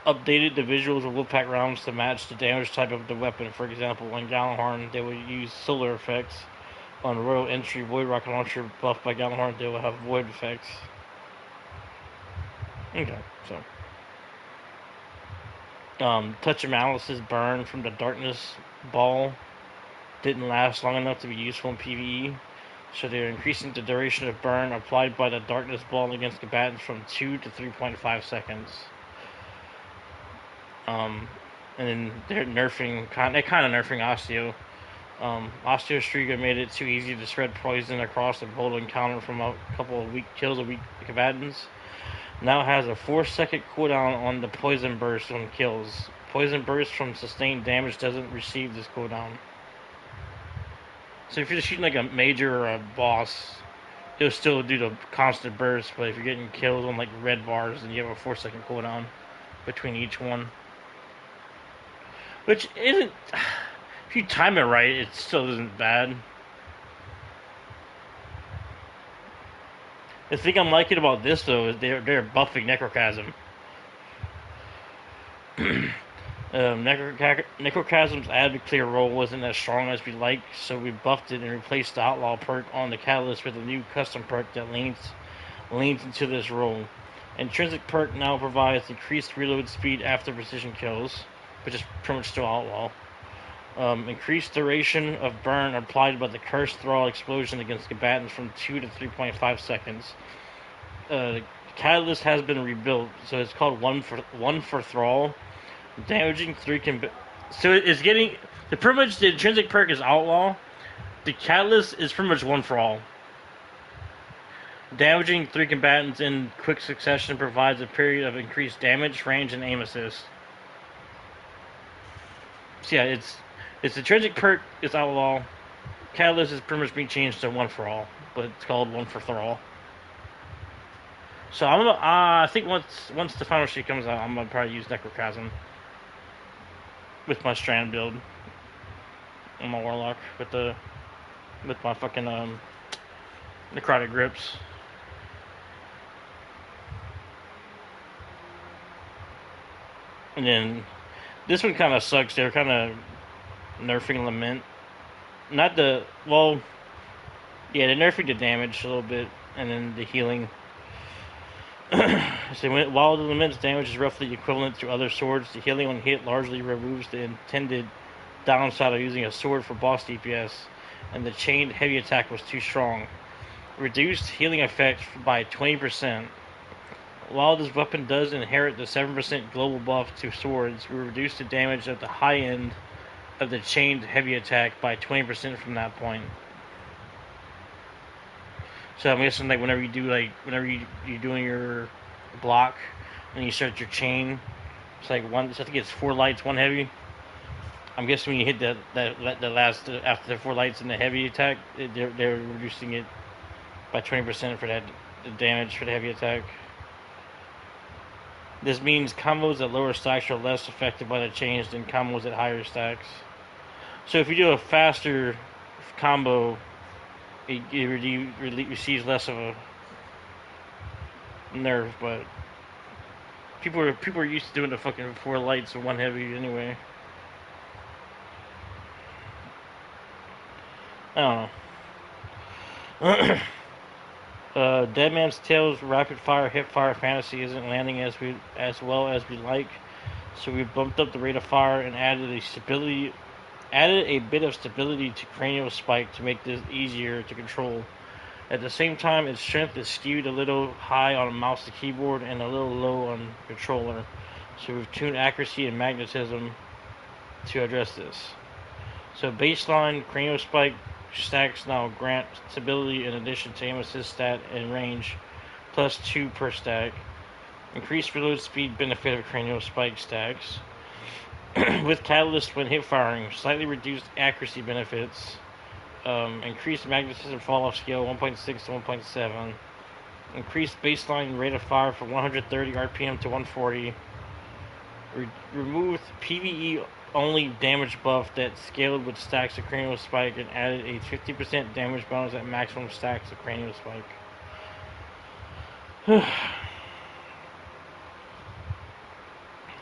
Updated the visuals of Wolfpack rounds to match the damage type of the weapon. For example, on Gallahorn, they will use solar effects. On Royal Entry Void Rocket Launcher buffed by Gallahorn, they will have void effects. Okay, so. Touch of Malice's burn from the Darkness Ball didn't last long enough to be useful in PvE, so they're increasing the duration of burn applied by the Darkness Ball against combatants from 2 to 3.5 seconds. And then they're nerfing, they're kind of nerfing Osteo. Osteo Striga made it too easy to spread poison across the bold encounter from a couple of weak kills of weak combatants. Now has a 4-second cooldown on the poison burst on kills. Poison burst from sustained damage doesn't receive this cooldown. So if you're just shooting like a major or a boss, it'll still do the constant burst, but if you're getting killed on like red bars, then you have a 4-second cooldown between each one. Which isn't... If you time it right, it still isn't bad. The thing I'm liking about this, though, is they're buffing Necrochasm. Necrochasm's added clear roll wasn't as strong as we liked, so we buffed it and replaced the Outlaw perk on the Catalyst with a new custom perk that leans into this roll. Intrinsic perk now provides increased reload speed after precision kills, which is pretty much still Outlaw. Increased duration of burn applied by the Cursed Thrall explosion against combatants from 2 to 3.5 seconds. Catalyst has been rebuilt, so it's called one for Thrall. Damaging 3 so it's getting pretty much the intrinsic perk is Outlaw. The Catalyst is pretty much one for all. Damaging 3 combatants in quick succession provides a period of increased damage, range, and aim assist. So yeah, it's intrinsic perk is Outlaw. Catalyst is pretty much being changed to one for all, but it's called one for Thrall. So I think once the final sheet comes out, I'm gonna probably use Necrochasm with my Strand build on my Warlock with my fucking necrotic grips. And then this one kind of sucks. They're kind of nerfing Lament. Not the well, yeah, they're nerfing the damage a little bit, and then the healing. So while the Lament's damage is roughly equivalent to other swords, the healing on hit largely removes the intended downside of using a sword for boss DPS, and the chained heavy attack was too strong. Reduced healing effect by 20%. While this weapon does inherit the 7% global buff to swords, we reduce the damage at the high end of the chained heavy attack by 20% from that point. So I'm guessing like whenever you're doing your block and you start your chain, it's like I think it's 4 lights, 1 heavy. I'm guessing when you hit the last after the 4 lights and the heavy attack, they're reducing it by 20% for that the damage for the heavy attack. This means combos at lower stacks are less affected by the change than combos at higher stacks. So if you do a faster combo, it receives less of a nerf, but people are used to doing the fucking 4 lights and 1 heavy anyway. I don't know. Dead Man's Tale's rapid fire hip fire fantasy isn't landing as well as we like, so we bumped up the rate of fire and added a bit of stability to Cranial Spike to make this easier to control. At the same time, its strength is skewed a little high on mouse to keyboard and a little low on controller, so we've tuned accuracy and magnetism to address this. So baseline Cranial Spike stacks now grant stability in addition to aim assist stat and range, plus 2 per stack. Increased reload speed benefit of Cranial Spike stacks. With Catalyst when hip firing, slightly reduced accuracy benefits. Increased magnetism fall off scale 1.6 to 1.7. Increased baseline rate of fire from 130 RPM to 140. Removed PvE only damage buff that scaled with stacks of Cranial Spike and added a 50% damage bonus at maximum stacks of Cranial Spike. I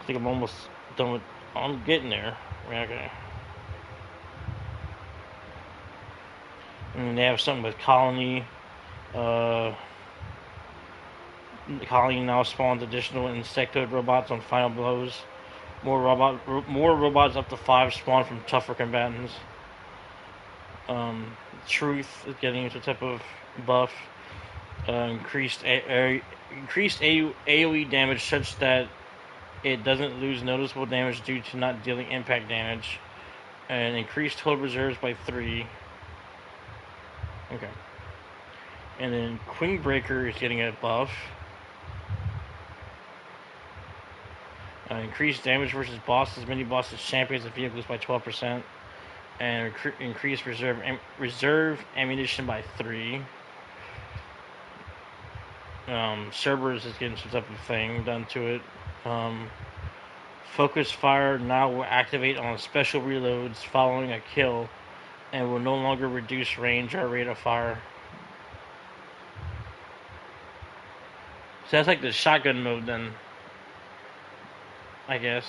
think I'm almost done with. I'm getting there. Okay. And they have something with Colony. Colony now spawns additional insectoid robots on final blows. More robots up to 5 spawn from tougher combatants. Truth is getting into a type of buff. Increased AoE damage such that it doesn't lose noticeable damage due to not dealing impact damage. And increased hold reserves by 3. Okay. And then Queenbreaker is getting a buff. Increased damage versus bosses, mini bosses, champions, and vehicles by 12%. And increased reserve ammunition by 3. Cerberus is getting some type of thing done to it. Focus fire now will activate on special reloads following a kill and will no longer reduce range or rate of fire. So that's like the shotgun mode then, I guess.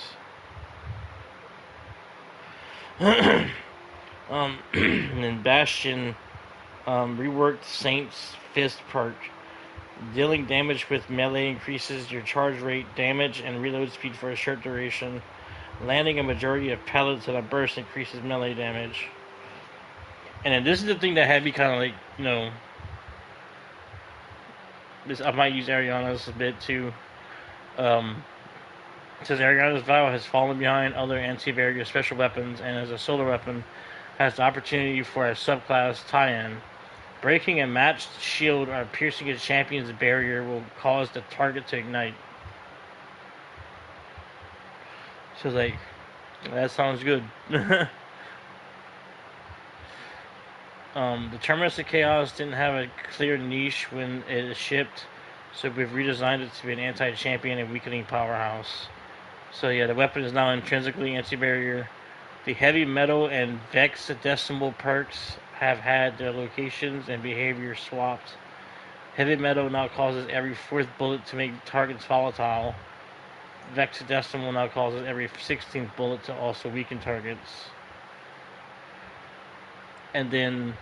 And then Bastion reworked Saint's Fist perk. Dealing damage with melee increases your charge rate, damage, and reload speed for a short duration. Landing a majority of pellets in a burst increases melee damage. And then this is the thing that had me kind of like, this I might use Ariana's a bit too. It says Ariana's Vow has fallen behind other anti-barrier special weapons and as a solo weapon has the opportunity for a subclass tie-in. Breaking a matched shield or piercing a champion's barrier will cause the target to ignite. So like, that sounds good. The Terminus of Chaos didn't have a clear niche when it shipped, so we've redesigned it to be an anti-champion and weakening powerhouse. So yeah, the weapon is now intrinsically anti-barrier. The heavy metal and Vexadecimal perks have had their locations and behavior swapped. Heavy metal now causes every 4th bullet to make targets volatile. Vexadecimal now causes every 16th bullet to also weaken targets. And then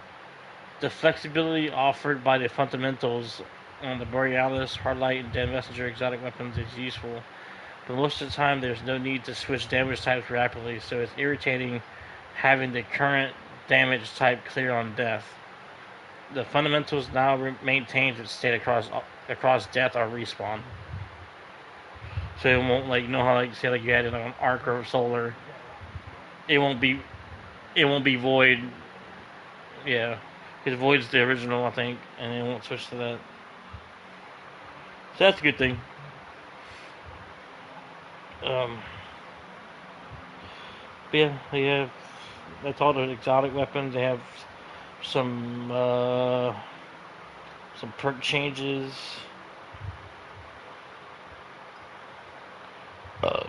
the flexibility offered by the fundamentals on the Borealis, Hardlight, and Dead Messenger exotic weapons is useful. But most of the time there's no need to switch damage types rapidly, so it's irritating having the current damage type clear on death. The fundamentals now maintains its state across death or respawn. So it won't how say you had it on Arc or Solar. It won't be Void. Yeah, because Void's the original, I think, and it won't switch to that. So that's a good thing. But yeah, that's all the exotic weapons. They have some perk changes. Let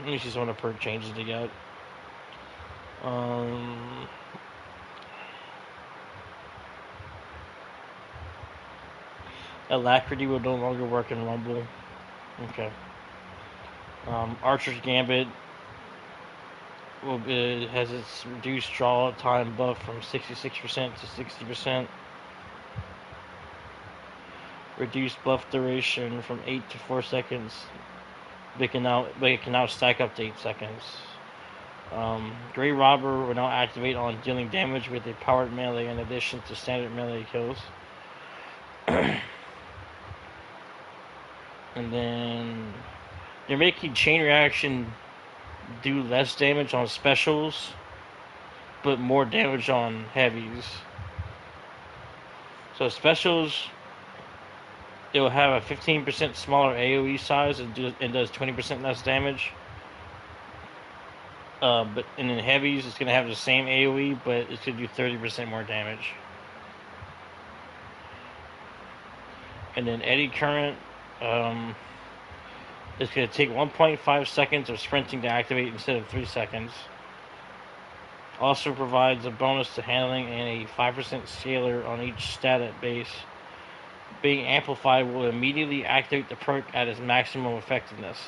me see some of the perk changes they got. Alacrity will no longer work in Rumble. Okay. Archer's Gambit has its reduced draw time buff from 66% to 60%. reduced buff duration from 8 to 4 seconds. They can now stack up to 8 seconds. Grey Robber will now activate on dealing damage with a powered melee in addition to standard melee kills. And then they're making Chain Reaction do less damage on specials, but more damage on heavies. So specials, it will have a 15% smaller AoE size and does 20% less damage. But in the heavies, it's going to have the same AoE, but it's going to do 30% more damage. And then Eddy Current, it's going to take 1.5 seconds of sprinting to activate instead of 3 seconds. Also provides a bonus to handling and a 5% scaler on each stat at base. Being amplified will immediately activate the perk at its maximum effectiveness.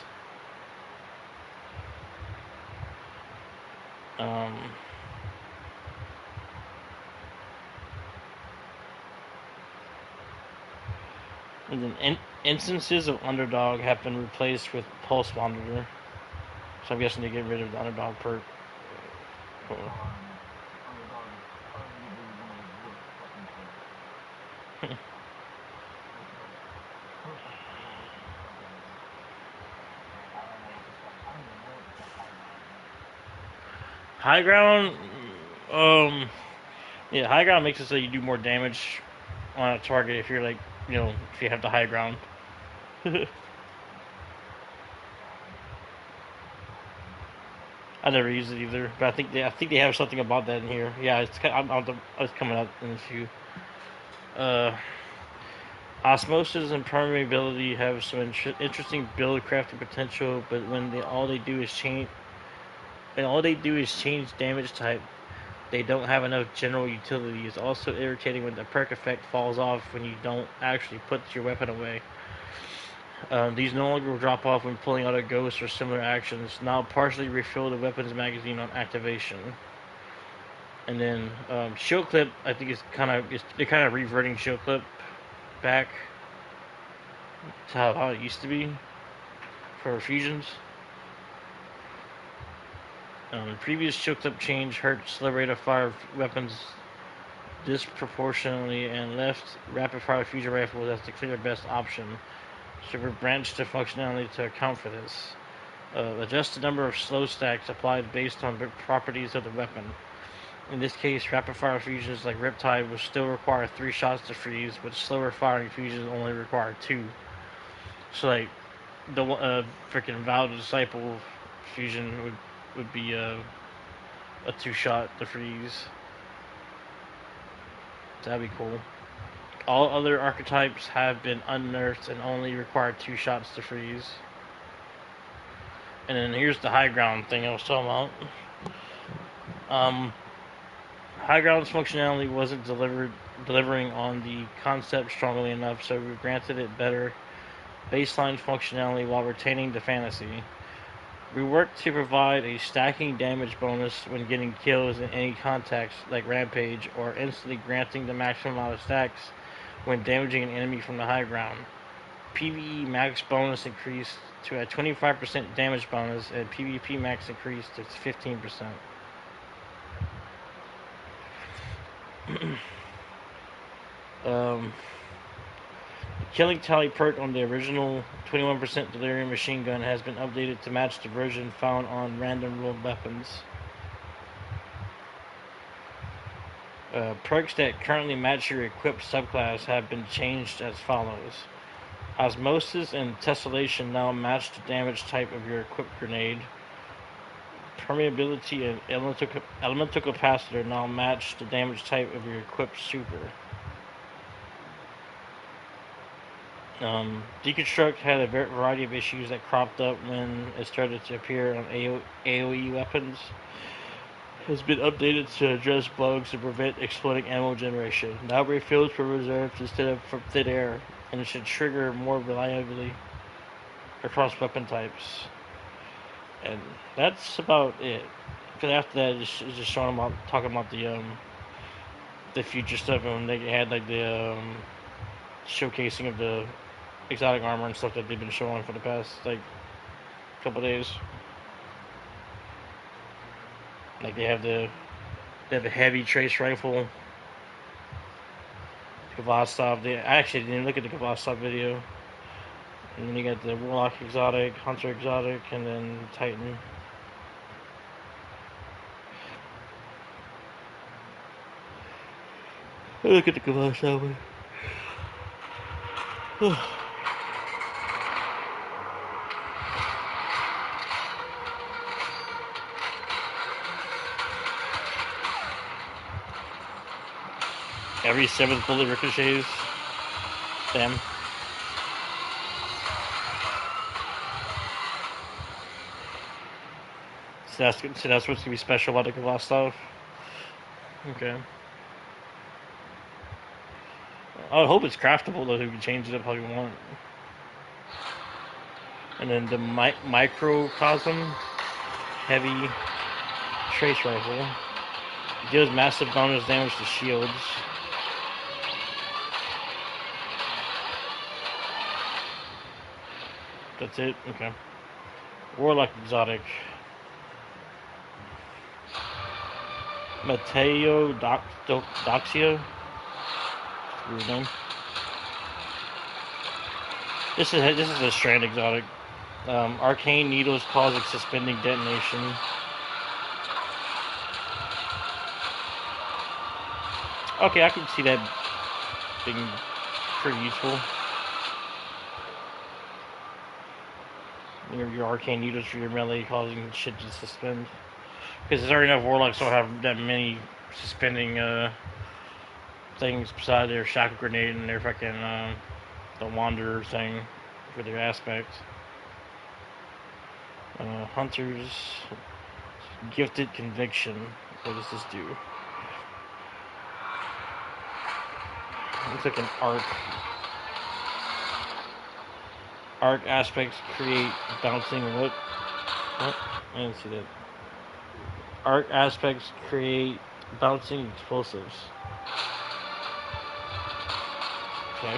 And then instances of Underdog have been replaced with Pulse Monitor. So I'm guessing they get rid of the Underdog perk. High Ground, yeah, High Ground makes it so you do more damage on a target if you're if you have the High Ground. I never used it either, but I think they have something about that in here. Yeah, it's coming up in a few. Osmosis and permeability have some interesting build crafting potential, but when all they do is change damage type, they don't have enough general utility. It's also irritating when the perk effect falls off when you don't actually put your weapon away. These no longer drop off when pulling out a ghost or similar actions. Now partially refill the weapon's magazine on activation. And then shield clip, I think they're kind of reverting shield clip back to how it used to be for fusions. Previous shield clip change hurt slow rate of fire weapons disproportionately and left rapid fire fusion rifles as the clear best option. So we branched the functionality to account for this. Adjust the number of slow stacks applied based on the properties of the weapon. In this case, rapid fire fusions like Riptide will still require 3 shots to freeze, but slower firing fusions only require 2. So like the freaking Vow to Disciple fusion would be a 2-shot to freeze. That'd be cool. All other archetypes have been unnerfed and only require 2 shots to freeze. And then here's the high ground thing I was talking about. High ground's functionality wasn't delivering on the concept strongly enough, so we granted it better baseline functionality while retaining the fantasy. We worked to provide a stacking damage bonus when getting kills in any context, like Rampage, or instantly granting the maximum amount of stacks when damaging an enemy from the high ground. PvE max bonus increased to a 25% damage bonus, and PvP max increased to 15%. The killing tally perk on the original 21% Delirium machine gun has been updated to match the version found on random rolled weapons. Perks that currently match your equipped subclass have been changed as follows. Osmosis and Tessellation now match the damage type of your equipped grenade. Permeability and elemental capacitor now match the damage type of your equipped super. Deconstruct had a variety of issues that cropped up when it started to appear on AoE weapons. Has been updated to address bugs to prevent exploding ammo generation. Now refills for reserves instead of from thin air, and it should trigger more reliably across weapon types. And that's about it. Because after that, it's just talking about the future stuff, and they had like the showcasing of the exotic armor and stuff that they've been showing for the past like couple days. Like they have a heavy trace rifle, Kavastov. I actually didn't look at the Kavastov video. And then you got the Warlock exotic, Hunter exotic, and then Titan. Look at the Kavastov one. Every 7th bullet ricochets. Damn. So that's what's gonna be special about the Kavastov. Okay. I would hope it's craftable though. You can change it up how you want. And then the microcosm heavy trace rifle deals massive bonus damage to shields. That's it. Okay. Warlock exotic. Mateo Doxio. Weird name. This is a strand exotic. Arcane needles cause a suspending detonation. Okay, I can see that being pretty useful. Your arcane needles for your melee causing shit to suspend. Because there's already enough warlocks don't have that many suspending things beside their shackle grenade and their fucking the wanderer thing for their aspect. Hunters gifted conviction. What does this do? Looks like an arc. Arc aspects create bouncing what? What? I didn't see that. Arc aspects create bouncing explosives. Okay.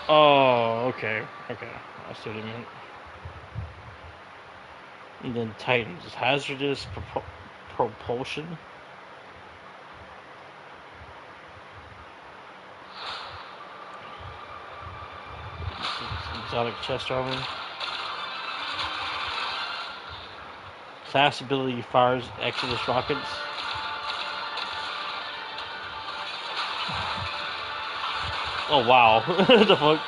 Oh, okay. Okay. I see what you meant. And then Titans. Hazardous propulsion. Exotic chest armor. Fast ability fires Exodus rockets. Oh wow. What the fuck?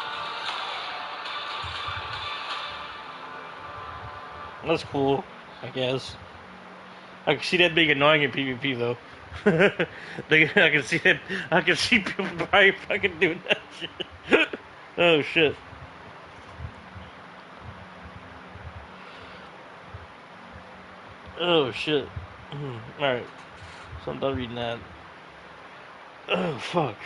That's cool, I guess. I can see that being annoying in PvP though. I can see that. I can see people probably fucking doing that shit. Oh shit. Oh shit. Alright. So I'm done reading that. Oh fuck.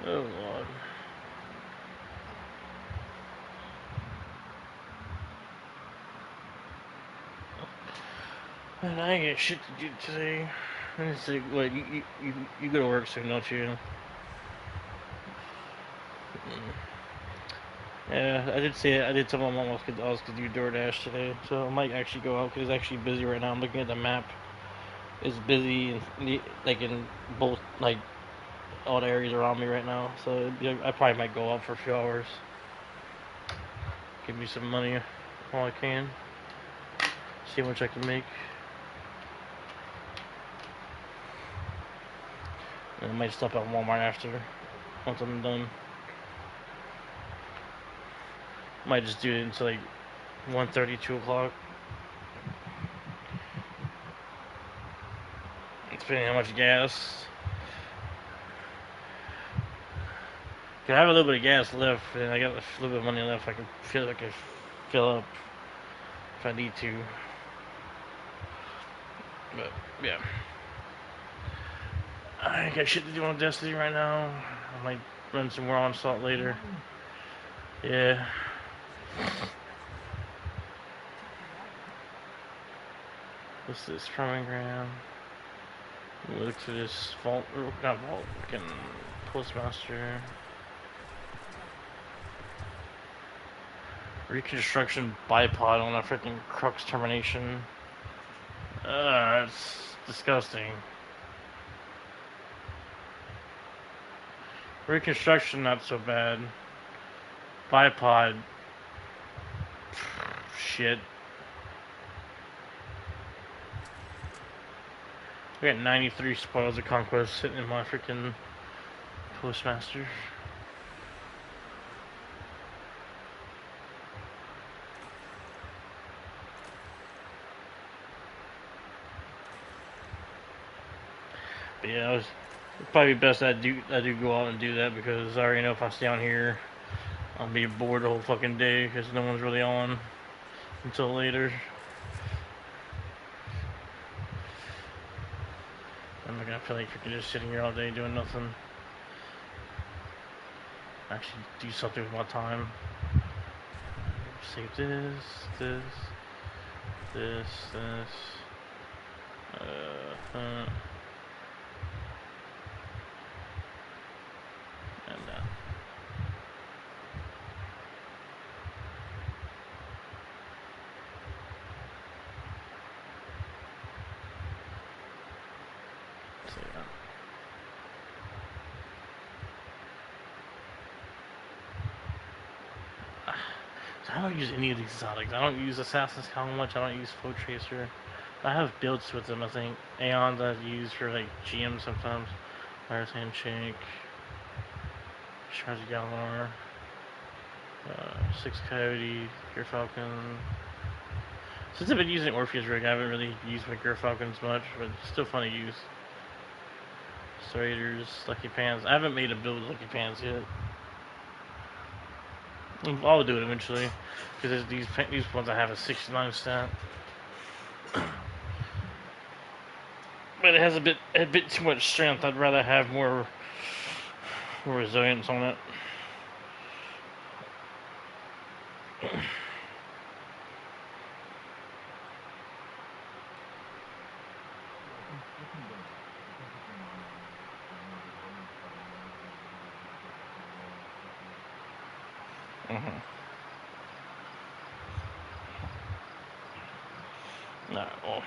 Oh lord. Man, I ain't got shit to do today. It's like, what, you go to work soon, don't you? Yeah, I did say it. I did tell my mom I was gonna do DoorDash today, so I might actually go out because it's actually busy right now. I'm looking at the map. It's busy, like in both, like all the areas around me right now. So I probably might go out for a few hours. Give me some money while I can. See how much I can make. And I might stop at Walmart after, once I'm done. Might just do it until like 1:30, 2 o'clock. depending on how much gas. Cause I have a little bit of gas left, and I got a little bit of money left. I can feel like I can fill up if I need to. But yeah, I got shit to do on Destiny right now. I might run some more Onslaught later. Yeah. What's this? Promogram. Look for this vault, or not vault, fucking postmaster. Reconstruction bipod on a freaking crux termination. It's disgusting. Reconstruction, not so bad. Bipod, shit. I got 93 spoils of conquest sitting in my freaking postmaster. But yeah, it'd probably be best I do go out and do that, because I already know if I stay on here, I'll be bored the whole fucking day because no one's really on until later. I'm not gonna feel like freaking just sitting here all day doing nothing. Actually, do something with my time. Save this, this, this, this. And so yeah. So I don't use any of these exotics. I don't use Assassin's Column much. I don't use Flow Tracer. I have builds with them, I think. Aeons I've used for like GM sometimes. Fire's Handshake. Charge Galar. 6 Coyote. Gear Falcon. Since I've been using Orpheus Rig, I haven't really used my Gear Falcons much, but it's still fun to use. Star Eaters, Lucky Pants. I haven't made a build with Lucky Pants yet. I'll do it eventually, because these ones I have a 69 stat. But it has a bit too much strength. I'd rather have more resilience on it. Alright, well.